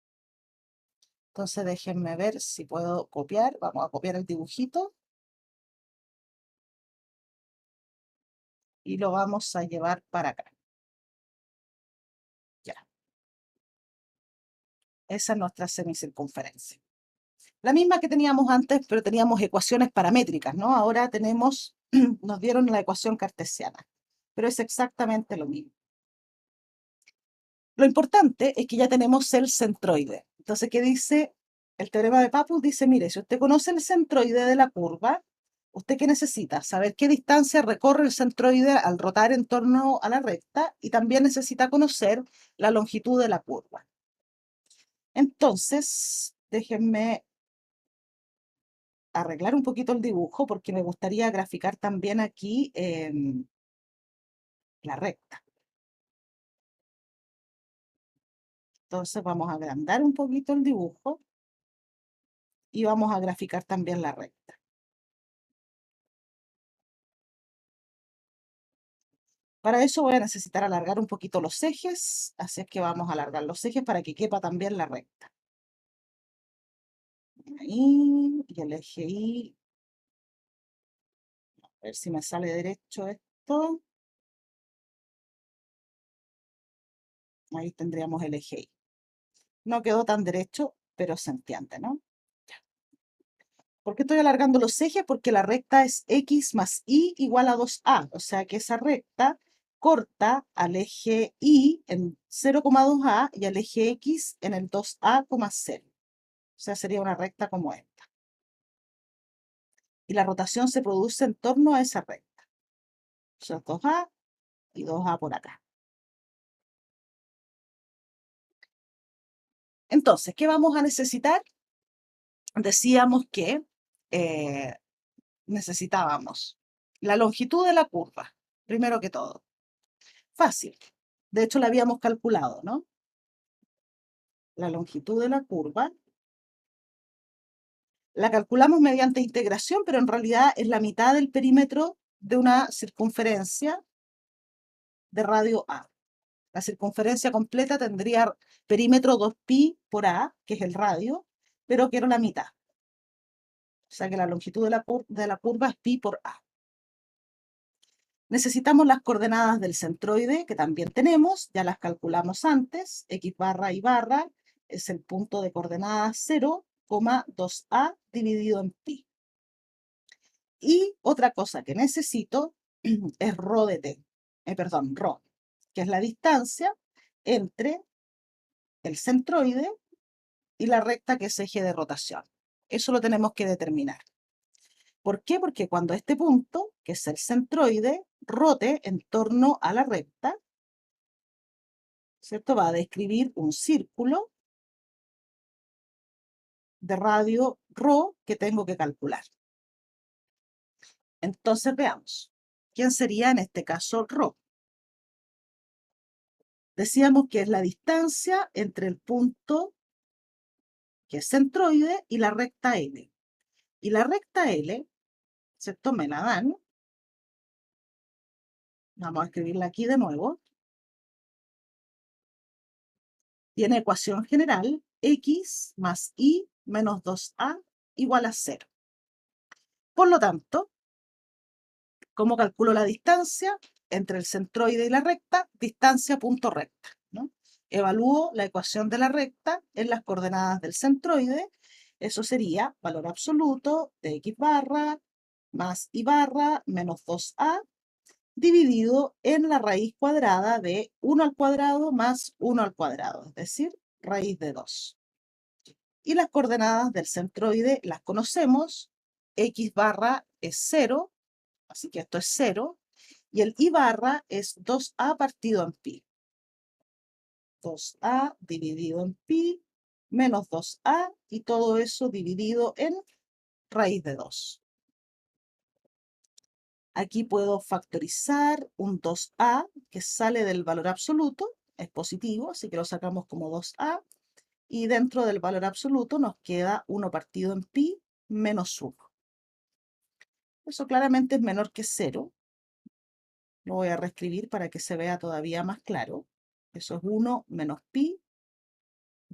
Entonces, déjenme ver si puedo copiar. Vamos a copiar el dibujito. Y lo vamos a llevar para acá. Ya. Esa es nuestra semicircunferencia. La misma que teníamos antes, pero teníamos ecuaciones paramétricas, ¿no? Ahora tenemos, nos dieron la ecuación cartesiana, pero es exactamente lo mismo. Lo importante es que ya tenemos el centroide. Entonces, ¿qué dice? El teorema de Pappus dice, mire, si usted conoce el centroide de la curva, ¿usted qué necesita? Saber qué distancia recorre el centroide al rotar en torno a la recta y también necesita conocer la longitud de la curva. Entonces, déjenme arreglar un poquito el dibujo porque me gustaría graficar también aquí la recta. Entonces vamos a agrandar un poquito el dibujo y vamos a graficar también la recta. Para eso voy a necesitar alargar un poquito los ejes, así es que vamos a alargar los ejes para que quepa también la recta. Ahí, y el eje Y. A ver si me sale derecho esto. Ahí tendríamos el eje Y. No quedó tan derecho, pero se entiende, ¿no? ¿Por qué estoy alargando los ejes? Porque la recta es x más y igual a 2a. O sea que esa recta corta al eje y en 0,2a y al eje x en el 2a,0. O sea, sería una recta como esta. Y la rotación se produce en torno a esa recta. O sea, 2a y 2a por acá. Entonces, ¿qué vamos a necesitar? Decíamos que necesitábamos la longitud de la curva, primero que todo. Fácil. De hecho, la habíamos calculado, ¿no? La longitud de la curva. La calculamos mediante integración, pero en realidad es la mitad del perímetro de una circunferencia de radio A. La circunferencia completa tendría perímetro 2pi por A, que es el radio, pero quiero la mitad. O sea que la longitud de la curva es pi por A. Necesitamos las coordenadas del centroide, que también tenemos, ya las calculamos antes. X barra y barra es el punto de coordenadas 0,2a dividido en pi. Y otra cosa que necesito es rho de t, rho, que es la distancia entre el centroide y la recta que es eje de rotación. Eso lo tenemos que determinar. ¿Por qué? Porque cuando este punto, que es el centroide, rote en torno a la recta, ¿cierto? Va a describir un círculo de radio rho que tengo que calcular. Entonces veamos, ¿quién sería en este caso rho? Decíamos que es la distancia entre el punto que es centroide y la recta L. Y la recta L, ¿cierto? Me la dan. Vamos a escribirla aquí de nuevo. Tiene ecuación general x más y menos 2a igual a 0. Por lo tanto, ¿cómo calculo la distancia entre el centroide y la recta? Distancia punto recta, ¿no? Evalúo la ecuación de la recta en las coordenadas del centroide. Eso sería valor absoluto de x barra más y barra menos 2a dividido en la raíz cuadrada de 1 al cuadrado más 1 al cuadrado, es decir, raíz de 2. Y las coordenadas del centroide las conocemos. X barra es 0, así que esto es 0. Y el y barra es 2a partido en pi. 2a dividido en pi menos 2a y todo eso dividido en raíz de 2. Aquí puedo factorizar un 2a que sale del valor absoluto, es positivo, así que lo sacamos como 2a. Y dentro del valor absoluto nos queda 1 partido en pi menos 1. Eso claramente es menor que 0. Lo voy a reescribir para que se vea todavía más claro. Eso es 1 menos pi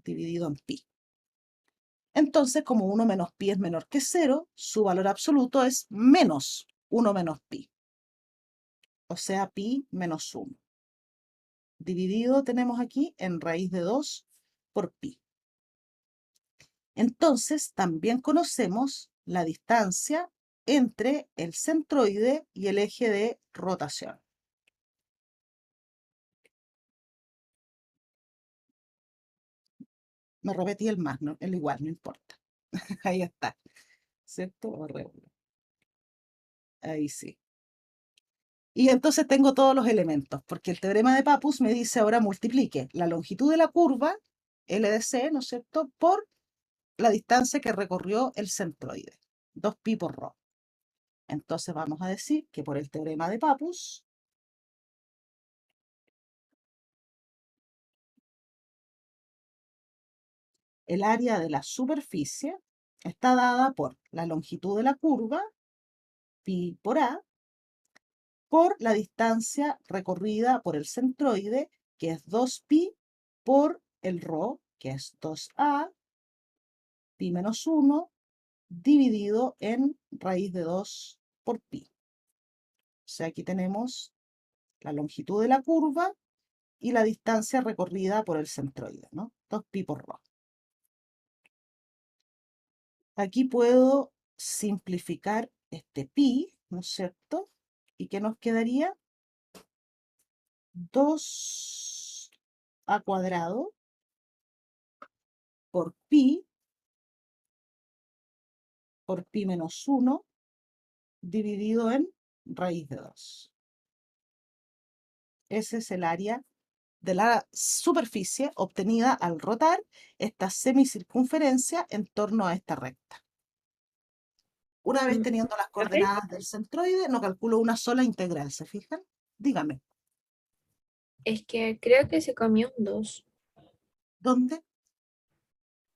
dividido en pi. Entonces, como 1 menos pi es menor que 0, su valor absoluto es menos 1 menos pi. O sea, pi menos 1. Dividido tenemos aquí en raíz de 2 por pi. Entonces, también conocemos la distancia entre el centroide y el eje de rotación. Me repetí el más, ¿no? El igual, no importa. Ahí está, ¿cierto? Horrible. Ahí sí. Y entonces tengo todos los elementos, porque el teorema de Pappus me dice ahora multiplique la longitud de la curva, L de C, ¿no es cierto?, por la distancia que recorrió el centroide, 2pi por ρ. Entonces vamos a decir que por el teorema de Pappus, el área de la superficie está dada por la longitud de la curva, pi por a, por la distancia recorrida por el centroide, que es 2pi, por el ρ, que es 2a, pi menos 1, dividido en raíz de 2 por pi. O sea, aquí tenemos la longitud de la curva y la distancia recorrida por el centroide, ¿no? 2pi por ρ. Aquí puedo simplificar este pi, ¿no es cierto? ¿Y qué nos quedaría? 2a cuadrado por pi menos 1 dividido en raíz de 2. Ese es el área de la superficie obtenida al rotar esta semicircunferencia en torno a esta recta. Una vez teniendo las coordenadas del centroide, no calculo una sola integral, ¿se fijan? Dígame, Es que creo que se comió un 2. ¿dónde?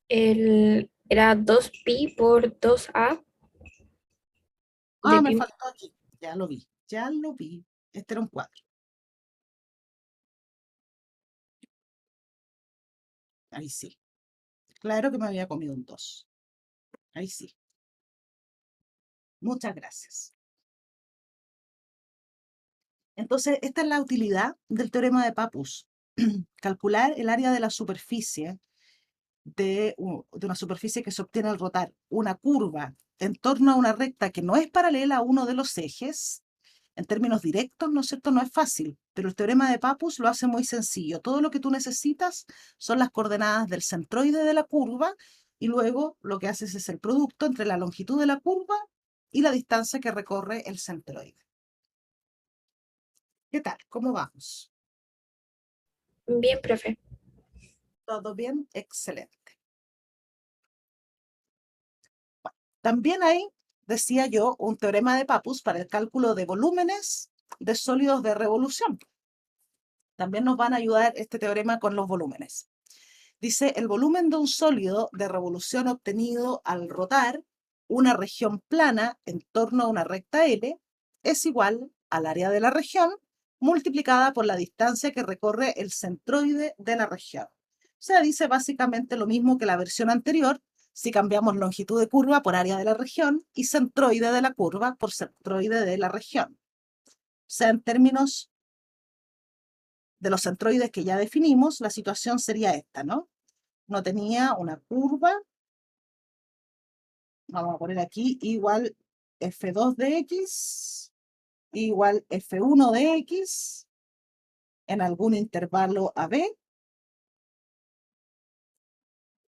Era 2pi por 2a de Ah, me pi. faltó aquí. Ya lo vi, ya lo vi. Este era un 4. Ahí sí. Claro que me había comido un 2. Ahí sí. Muchas gracias. Entonces, esta es la utilidad del teorema de Pappus. Calcular el área de la superficie de una superficie que se obtiene al rotar una curva en torno a una recta que no es paralela a uno de los ejes. En términos directos, ¿no es cierto? No es fácil, pero el teorema de Pappus lo hace muy sencillo. Todo lo que tú necesitas son las coordenadas del centroide de la curva y luego lo que haces es el producto entre la longitud de la curva y la distancia que recorre el centroide. ¿Qué tal? ¿Cómo vamos? Bien, profe. ¿Todo bien? Excelente. Bueno, también hay, decía yo, un teorema de Pappus para el cálculo de volúmenes de sólidos de revolución. También nos van a ayudar este teorema con los volúmenes. Dice, el volumen de un sólido de revolución obtenido al rotar una región plana en torno a una recta L es igual al área de la región multiplicada por la distancia que recorre el centroide de la región. O sea, dice básicamente lo mismo que la versión anterior, si cambiamos longitud de curva por área de la región y centroide de la curva por centroide de la región. O sea, en términos de los centroides que ya definimos, la situación sería esta, ¿no? No tenía una curva, vamos a poner aquí, igual f2 de x, igual f1 de x, en algún intervalo AB,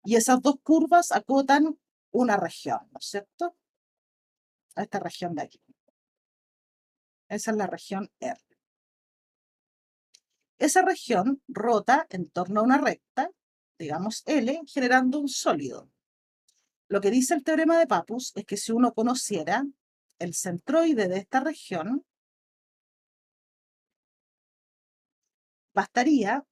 y esas dos curvas acotan una región, ¿no es cierto? A esta región de aquí. Esa es la región R. Esa región rota en torno a una recta, digamos L, generando un sólido. Lo que dice el teorema de Pappus es que si uno conociera el centroide de esta región, bastaría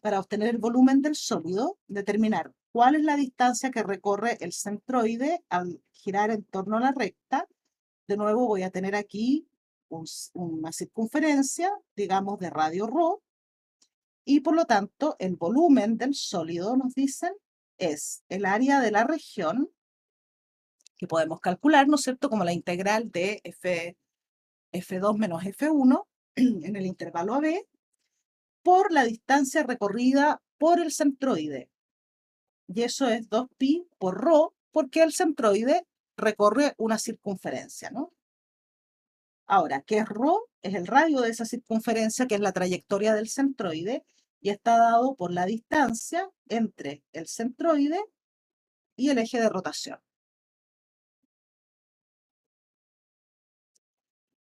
para obtener el volumen del sólido determinar cuál es la distancia que recorre el centroide al girar en torno a la recta. De nuevo voy a tener aquí una circunferencia, digamos, de radio ρ, y por lo tanto el volumen del sólido, nos dicen, es el área de la región que podemos calcular, ¿no es cierto?, como la integral de f2 menos f1 en el intervalo AB por la distancia recorrida por el centroide. Y eso es 2pi por rho, porque el centroide recorre una circunferencia, ¿no? Ahora, ¿qué es rho? Es el radio de esa circunferencia, que es la trayectoria del centroide, y está dado por la distancia entre el centroide y el eje de rotación.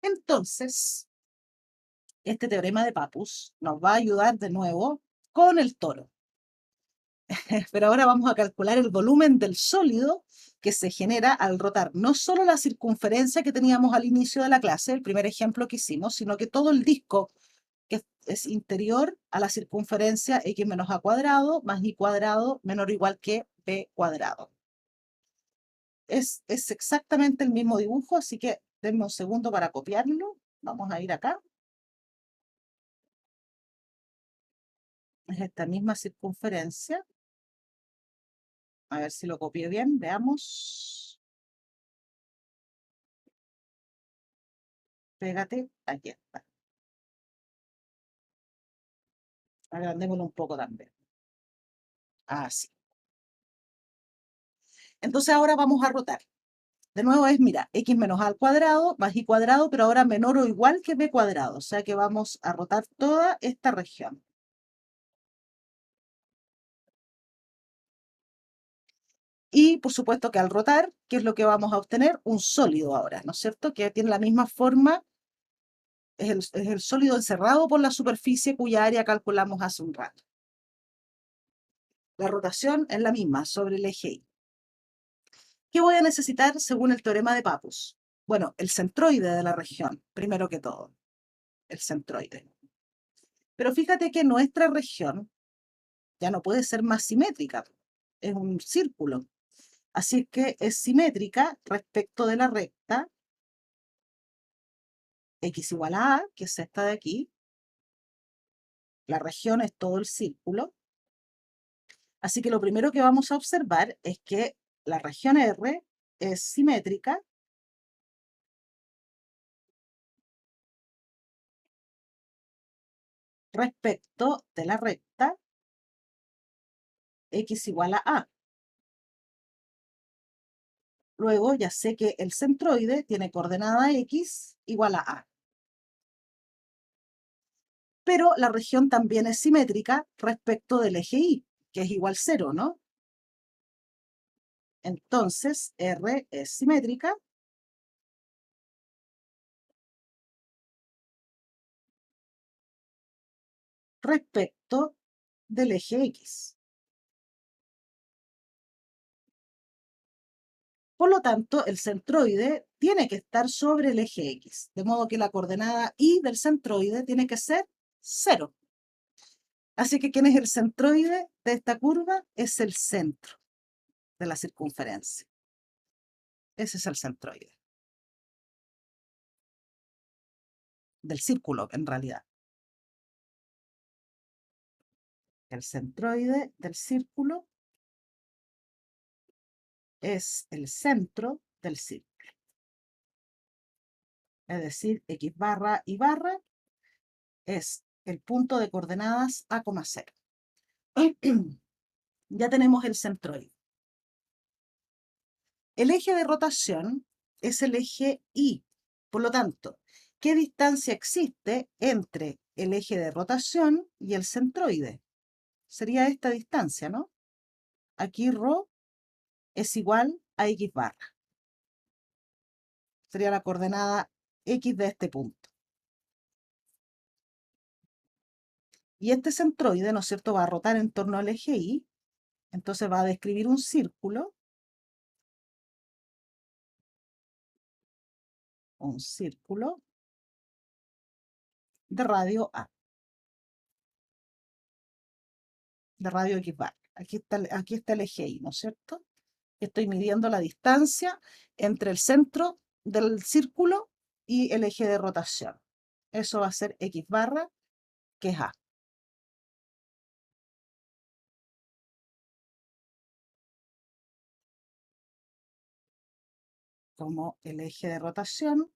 Entonces, este teorema de Pappus nos va a ayudar de nuevo con el toro. Pero ahora vamos a calcular el volumen del sólido que se genera al rotar no solo la circunferencia que teníamos al inicio de la clase, el primer ejemplo que hicimos, sino que todo el disco que es interior a la circunferencia x menos a cuadrado más y cuadrado menor o igual que b cuadrado. Es exactamente el mismo dibujo, así que denme un segundo para copiarlo. Vamos a ir acá. Es esta misma circunferencia. A ver si lo copié bien, veamos. Pégate, aquí está. Agrandémoslo un poco también. Así. Entonces ahora vamos a rotar. De nuevo es, mira, x menos a al cuadrado más y cuadrado, pero ahora menor o igual que b cuadrado. O sea que vamos a rotar toda esta región. Y por supuesto que al rotar, ¿qué es lo que vamos a obtener? Un sólido ahora, ¿no es cierto? Que tiene la misma forma, es el sólido encerrado por la superficie cuya área calculamos hace un rato. La rotación es la misma sobre el eje Y. ¿Qué voy a necesitar según el teorema de Pappus? Bueno, el centroide de la región, primero que todo. El centroide. Pero fíjate que nuestra región ya no puede ser más simétrica. Es un círculo. Así que es simétrica respecto de la recta x igual a a, que es esta de aquí. La región es todo el círculo. Así que lo primero que vamos a observar es que la región R es simétrica respecto de la recta x igual a a. Luego ya sé que el centroide tiene coordenada x igual a a. Pero la región también es simétrica respecto del eje Y, que es igual 0, ¿no? Entonces, R es simétrica respecto del eje X. Por lo tanto, el centroide tiene que estar sobre el eje X, de modo que la coordenada Y del centroide tiene que ser 0. Así que, ¿quién es el centroide de esta curva? Es el centro de la circunferencia. Ese es el centroide. Del círculo, en realidad. El centroide del círculo es el centro del círculo. Es decir, x barra y barra es el punto de coordenadas a, 0. Ya tenemos el centroide. El eje de rotación es el eje Y. Por lo tanto, ¿qué distancia existe entre el eje de rotación y el centroide? Sería esta distancia, ¿no? Aquí ρ es igual a x barra. Sería la coordenada x de este punto. Y este centroide, ¿no es cierto?, va a rotar en torno al eje Y. Entonces va a describir un círculo. Un círculo de radio A. De radio x bar. Aquí está el eje Y, ¿no es cierto? Estoy midiendo la distancia entre el centro del círculo y el eje de rotación. Eso va a ser x barra, que es A. Como el eje de rotación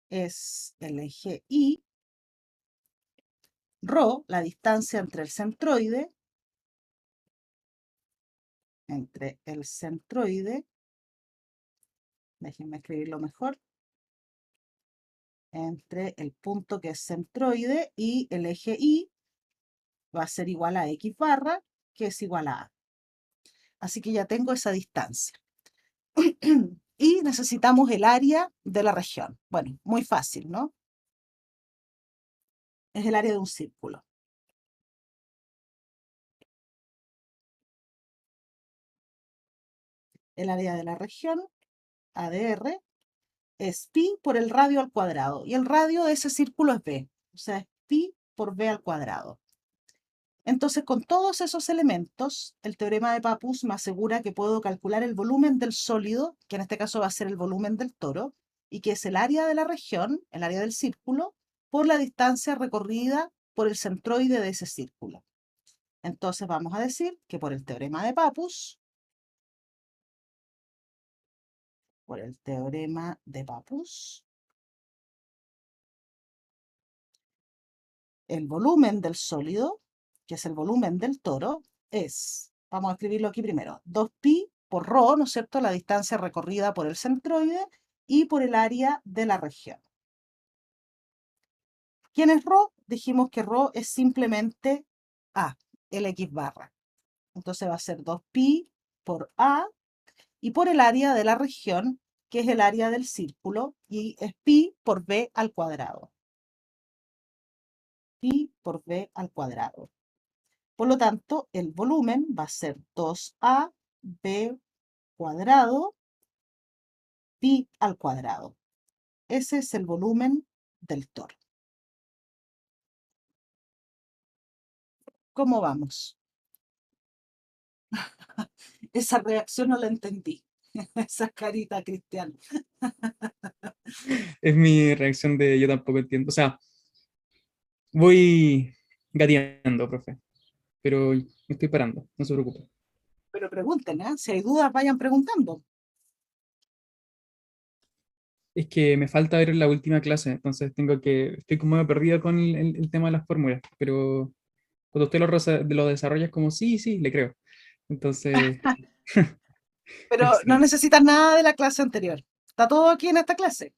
es el eje Y, Rho, la distancia entre el centroide, déjenme escribirlo mejor, entre el punto que es centroide y el eje Y, va a ser igual a X barra, que es igual a A. Así que ya tengo esa distancia. Y necesitamos el área de la región. Bueno, muy fácil, ¿no? Es el área de un círculo. El área de la región, ADR, es pi por el radio al cuadrado. Y el radio de ese círculo es b. O sea, es pi por b al cuadrado. Entonces, con todos esos elementos, el teorema de Pappus me asegura que puedo calcular el volumen del sólido, que en este caso va a ser el volumen del toro, y que es el área de la región, el área del círculo, por la distancia recorrida por el centroide de ese círculo. Entonces vamos a decir que por el teorema de Pappus, el volumen del sólido, que es el volumen del toro, es, vamos a escribirlo aquí primero, 2pi por rho, ¿no es cierto?, la distancia recorrida por el centroide y por el área de la región. ¿Quién es rho? Dijimos que rho es simplemente A, el X barra. Entonces va a ser 2pi por A y por el área de la región, que es el área del círculo, y es pi por B al cuadrado. Pi por B al cuadrado. Por lo tanto, el volumen va a ser 2AB cuadrado pi al cuadrado. Ese es el volumen del toro. ¿Cómo vamos? Esa reacción no la entendí. Esa carita, Cristian. Es mi reacción de yo tampoco entiendo. O sea, voy gateando, profe, pero me estoy parando, no se preocupe. Pero pregunten, ¿eh? Si hay dudas, vayan preguntando. Es que me falta ver la última clase, entonces estoy como medio perdido con el tema de las fórmulas, pero cuando usted lo desarrolla es como, sí, sí, le creo. Entonces, Pero no excelente. necesitas nada de la clase anterior. Está todo aquí en esta clase.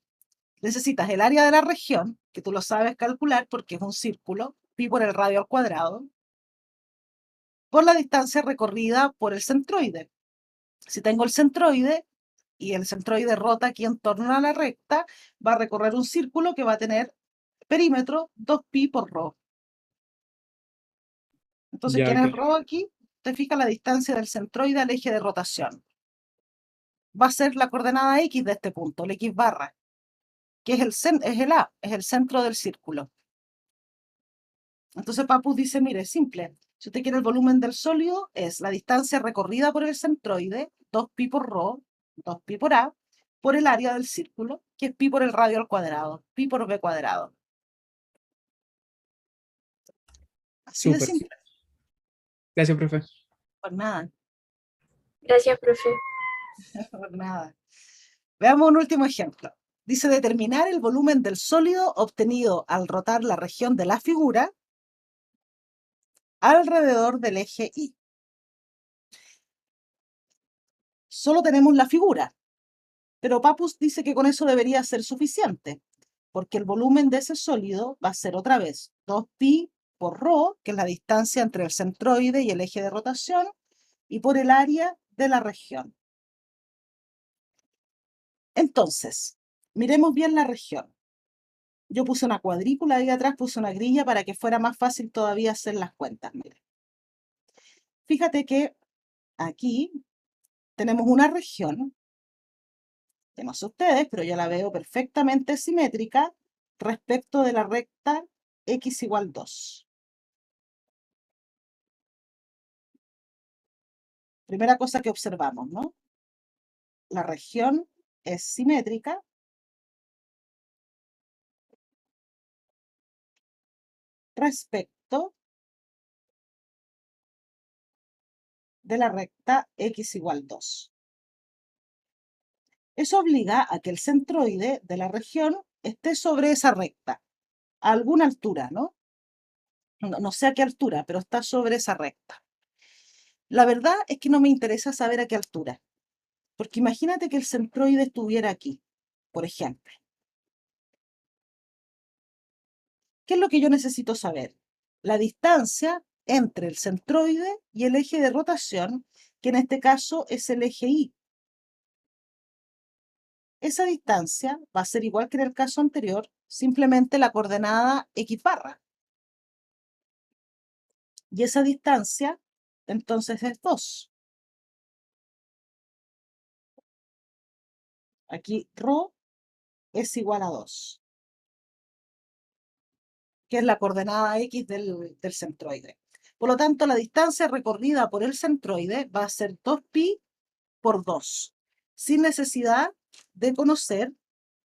Necesitas el área de la región, que tú lo sabes calcular porque es un círculo, pi por el radio al cuadrado, por la distancia recorrida por el centroide. Si tengo el centroide y el centroide rota aquí en torno a la recta, va a recorrer un círculo que va a tener perímetro 2pi por rho. Entonces, Ya, ¿quién ok. es rho aquí? Te fijas la distancia del centroide al eje de rotación. Va a ser la coordenada X de este punto, el X barra, que es el A, es el centro del círculo. Entonces Pappus dice, mire, es simple. Si usted quiere el volumen del sólido, es la distancia recorrida por el centroide, 2pi por rho, 2pi por A, por el área del círculo, que es pi por el radio al cuadrado, pi por b cuadrado. Así de Súper. simple. Gracias, profe. Pues nada, Gracias, profe. pues nada. Veamos un último ejemplo. Dice determinar el volumen del sólido obtenido al rotar la región de la figura alrededor del eje Y. Solo tenemos la figura, pero Pappus dice que con eso debería ser suficiente, porque el volumen de ese sólido va a ser otra vez 2pi por rho, que es la distancia entre el centroide y el eje de rotación, y por el área de la región. Entonces, miremos bien la región. Yo puse una cuadrícula ahí atrás, puse una grilla para que fuera más fácil todavía hacer las cuentas. Mire. Fíjate que aquí tenemos una región, que no sé ustedes, pero yo la veo perfectamente simétrica respecto de la recta x igual 2. Primera cosa que observamos, ¿no? La región es simétrica respecto de la recta x igual 2. Eso obliga a que el centroide de la región esté sobre esa recta, a alguna altura, ¿no? no sé a qué altura, pero está sobre esa recta. La verdad es que no me interesa saber a qué altura, porque imagínate que el centroide estuviera aquí, por ejemplo. ¿Qué es lo que yo necesito saber? La distancia entre el centroide y el eje de rotación, que en este caso es el eje Y. Esa distancia va a ser igual que en el caso anterior, simplemente la coordenada X barra. Y esa distancia, entonces, es 2. Aquí ρ es igual a 2, que es la coordenada X del centroide. Por lo tanto, la distancia recorrida por el centroide va a ser 2pi por 2, sin necesidad de conocer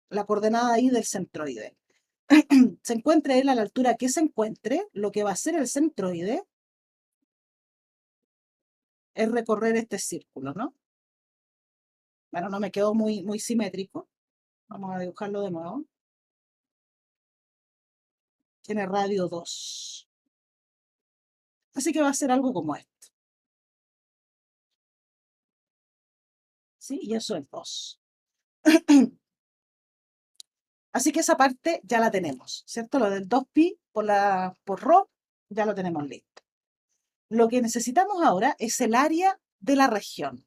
la coordenada Y del centroide. Se encuentre él a la altura que se encuentre, lo que va a hacer el centroide es recorrer este círculo, ¿no? Bueno, no me quedó muy simétrico. Vamos a dibujarlo de nuevo. Tiene radio 2. Así que va a ser algo como esto. ¿Sí? Y eso es 2. Así que esa parte ya la tenemos, ¿cierto? Lo del 2pi por ρ ya lo tenemos listo. Lo que necesitamos ahora es el área de la región.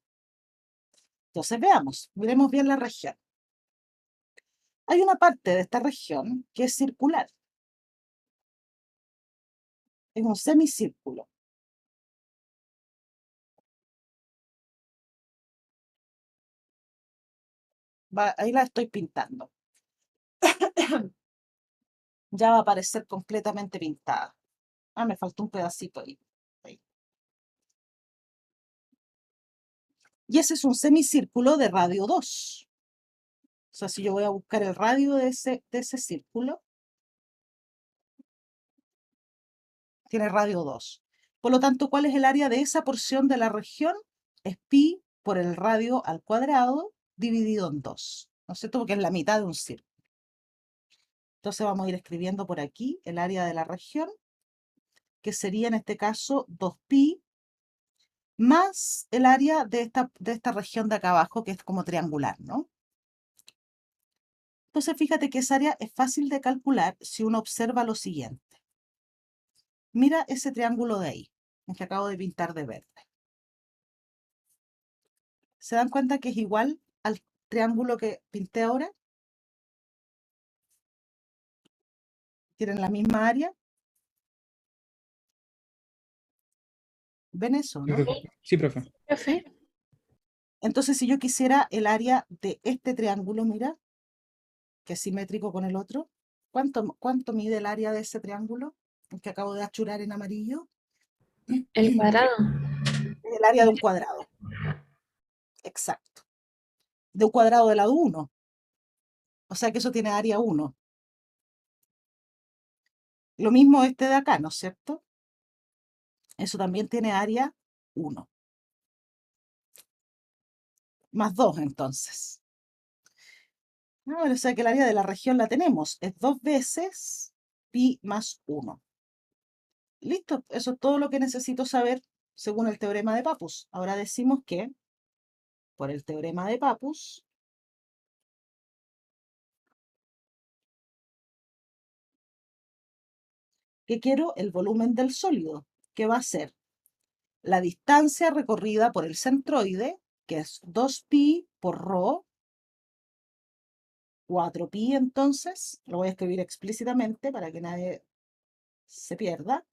Entonces veamos, miremos bien la región. Hay una parte de esta región que es circular. Es un semicírculo. Ahí la estoy pintando. Ya va a aparecer completamente pintada. Ah, me faltó un pedacito ahí. Y ese es un semicírculo de radio 2. O sea, si yo voy a buscar el radio de ese círculo, tiene radio 2. Por lo tanto, ¿cuál es el área de esa porción de la región? Es pi por el radio al cuadrado dividido en 2. ¿No es cierto? Porque es la mitad de un círculo. Entonces vamos a ir escribiendo por aquí el área de la región, que sería en este caso 2pi más el área de esta región de acá abajo, que es como triangular, ¿no? Entonces fíjate que esa área es fácil de calcular si uno observa lo siguiente. Mira ese triángulo de ahí, el que acabo de pintar de verde. ¿Se dan cuenta que es igual al triángulo que pinté ahora? ¿Tienen la misma área? ¿Ven eso, Sí, no? profe. Sí, profe. Profe, Entonces, si yo quisiera el área de este triángulo, mira, que es simétrico con el otro, ¿cuánto mide el área de ese triángulo? El que acabo de achurar en amarillo. el cuadrado. El área de un cuadrado. Exacto. De un cuadrado de lado 1. O sea que eso tiene área 1. Lo mismo este de acá, ¿no es cierto? Eso también tiene área 1. Más 2, entonces. O sea que el área de la región la tenemos. Es 2 veces pi más 1. Listo, eso es todo lo que necesito saber según el teorema de Pappus. Ahora decimos que, por el teorema de Pappus, que quiero el volumen del sólido, que va a ser la distancia recorrida por el centroide, que es 2pi por ρ, 4pi entonces, lo voy a escribir explícitamente para que nadie se pierda,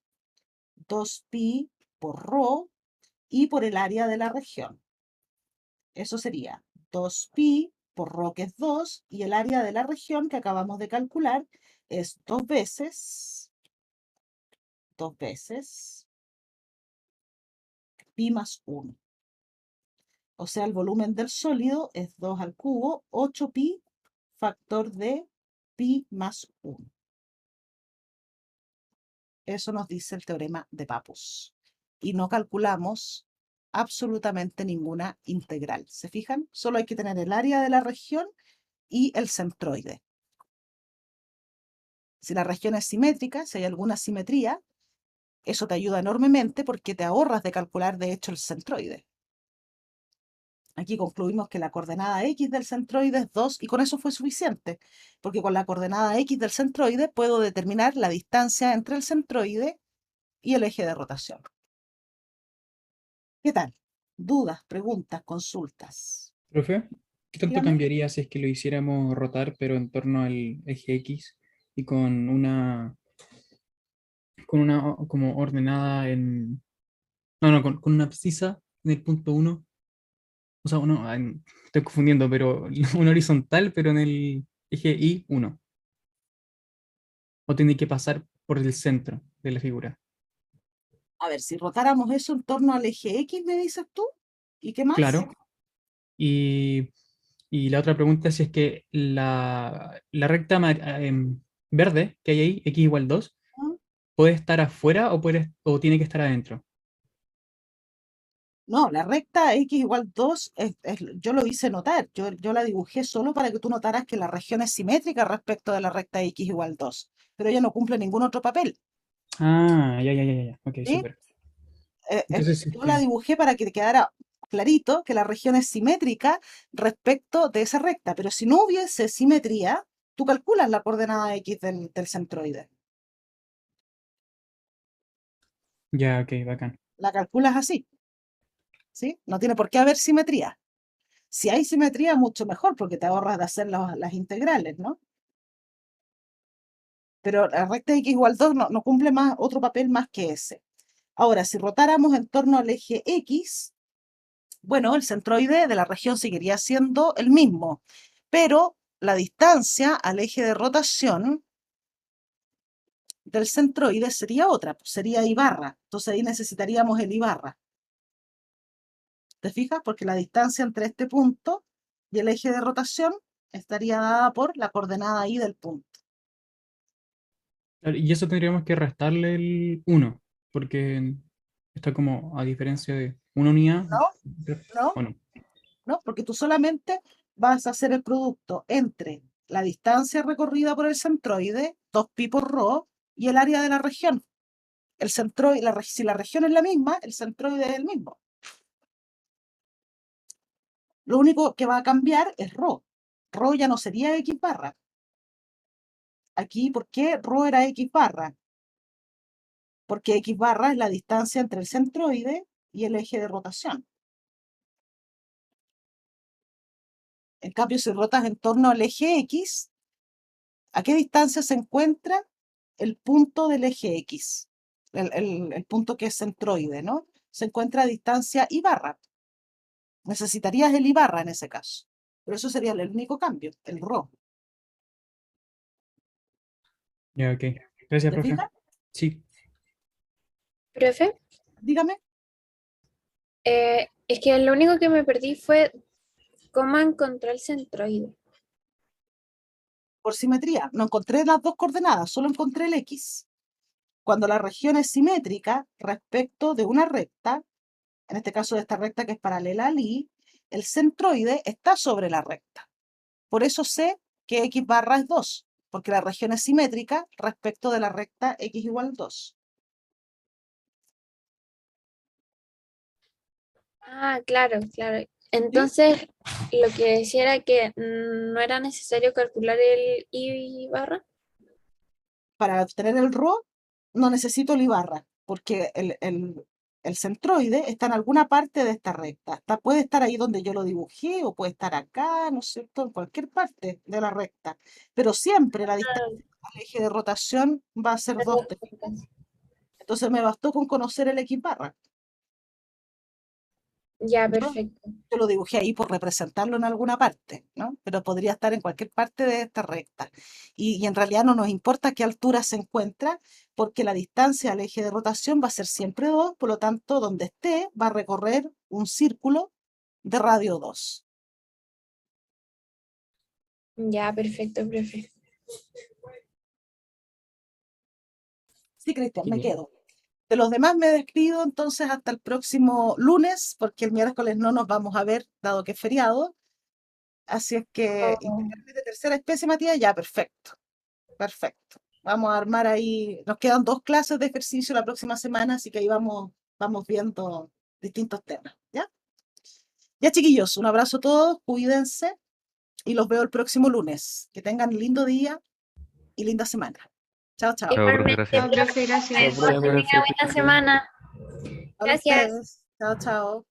2pi por ρ y por el área de la región. Eso sería 2pi por ρ, que es 2, y el área de la región que acabamos de calcular es 2 veces pi más 1. O sea, el volumen del sólido es 2 al cubo, 8pi, factor de pi más 1. Eso nos dice el teorema de Pappus. Y no calculamos absolutamente ninguna integral. ¿Se fijan? Solo hay que tener el área de la región y el centroide. Si la región es simétrica, si hay alguna simetría, Eso te ayuda enormemente porque te ahorras de calcular, de hecho, el centroide. Aquí concluimos que la coordenada X del centroide es 2 y con eso fue suficiente, porque con la coordenada X del centroide puedo determinar la distancia entre el centroide y el eje de rotación. ¿Qué tal? ¿Dudas, preguntas, consultas? Profe, ¿qué tanto Dígame. cambiaría si es que lo hiciéramos rotar, pero en torno al eje X y con una como ordenada en... No, no, con una abscisa en el punto 1. O sea, estoy confundiendo, pero una horizontal, pero en el eje Y1. O tiene que pasar por el centro de la figura. A ver, si rotáramos eso en torno al eje X, me dices tú, ¿y qué más? Claro. Y, y la otra pregunta es si es que la recta verde que hay ahí, x igual 2, ¿Mm? ¿puede estar afuera o tiene que estar adentro? No, la recta X igual 2, yo lo hice notar, yo la dibujé solo para que tú notaras que la región es simétrica respecto de la recta X igual 2, pero ella no cumple ningún otro papel, Ah, ya, ya, ya, ya. Ok, ¿sí? súper. Entonces, sí, Yo la dibujé para que te quedara clarito que la región es simétrica respecto de esa recta, pero si no hubiese simetría, tú calculas la coordenada X del centroide, ya, ok, bacán. la calculas así, ¿sí? No tiene por qué haber simetría. Si hay simetría, mucho mejor, porque te ahorras de hacer las integrales, ¿no? Pero la recta X igual 2 no cumple más, otro papel más que ese. Ahora, si rotáramos en torno al eje X, bueno, el centroide de la región seguiría siendo el mismo, pero la distancia al eje de rotación del centroide sería otra, pues sería I barra. Entonces ahí necesitaríamos el I barra. ¿Te fijas? Porque la distancia entre este punto y el eje de rotación estaría dada por la coordenada I del punto. Claro, y eso tendríamos que restarle el 1, porque está como a diferencia de una unidad. ¿No? ¿No? Bueno, ¿No? Porque tú solamente vas a hacer el producto entre la distancia recorrida por el centroide, 2pi por ρ, y el área de la región. El centroide, si la región es la misma, el centroide es el mismo. Lo único que va a cambiar es ρ. ρ ya no sería X barra. Aquí, ¿por qué ρ era X barra? Porque X barra es la distancia entre el centroide y el eje de rotación. En cambio, si rotas en torno al eje X, ¿a qué distancia se encuentra el punto del eje X? El punto que es centroide, ¿no? Se encuentra a distancia I barra. Necesitarías el I barra en ese caso. Pero eso sería el único cambio, el ρ. ya, ok. Gracias, ¿Te profe. fijas? Sí. Profe, Dígame. es que lo único que me perdí fue cómo encontré el centroide. Por simetría. No encontré las dos coordenadas, solo encontré el X. Cuando la región es simétrica respecto de una recta, en este caso de esta recta que es paralela al Y, el centroide está sobre la recta. Por eso sé que X barra es 2, porque la región es simétrica respecto de la recta X igual 2. Ah, claro, claro. ¿Sí? Entonces, lo que decía era que no era necesario calcular el I barra. Para obtener el ρ no necesito el I barra, porque el centroide está en alguna parte de esta recta. Puede estar ahí donde yo lo dibujé o puede estar acá, ¿no es cierto? En cualquier parte de la recta. Pero siempre la Ah, distancia al eje de rotación va a ser 2, ¿te fijas? Entonces me bastó con conocer el X barra. ya, Yo, perfecto. yo lo dibujé ahí por representarlo en alguna parte, ¿no? Pero podría estar en cualquier parte de esta recta. Y en realidad no nos importa qué altura se encuentra, porque la distancia al eje de rotación va a ser siempre 2, por lo tanto, donde esté va a recorrer un círculo de radio 2. Ya, perfecto, profe. Sí, Cristian, me Genial. quedo. De los demás me despido entonces hasta el próximo lunes, porque el miércoles no nos vamos a ver, dado que es feriado. Así es que Oh, integrales de tercera especie, Matías, ya, perfecto, perfecto. Vamos a armar ahí, nos quedan 2 clases de ejercicio la próxima semana, así que ahí vamos viendo distintos temas, ¿ya? Ya, chiquillos, un abrazo a todos, cuídense y los veo el próximo lunes. Que tengan lindo día y linda semana. Chao, chao. Chao, profe, Igualmente, gracias. Chao, profe, gracias. que tenga buena semana. A Gracias. ustedes. Chao, chao.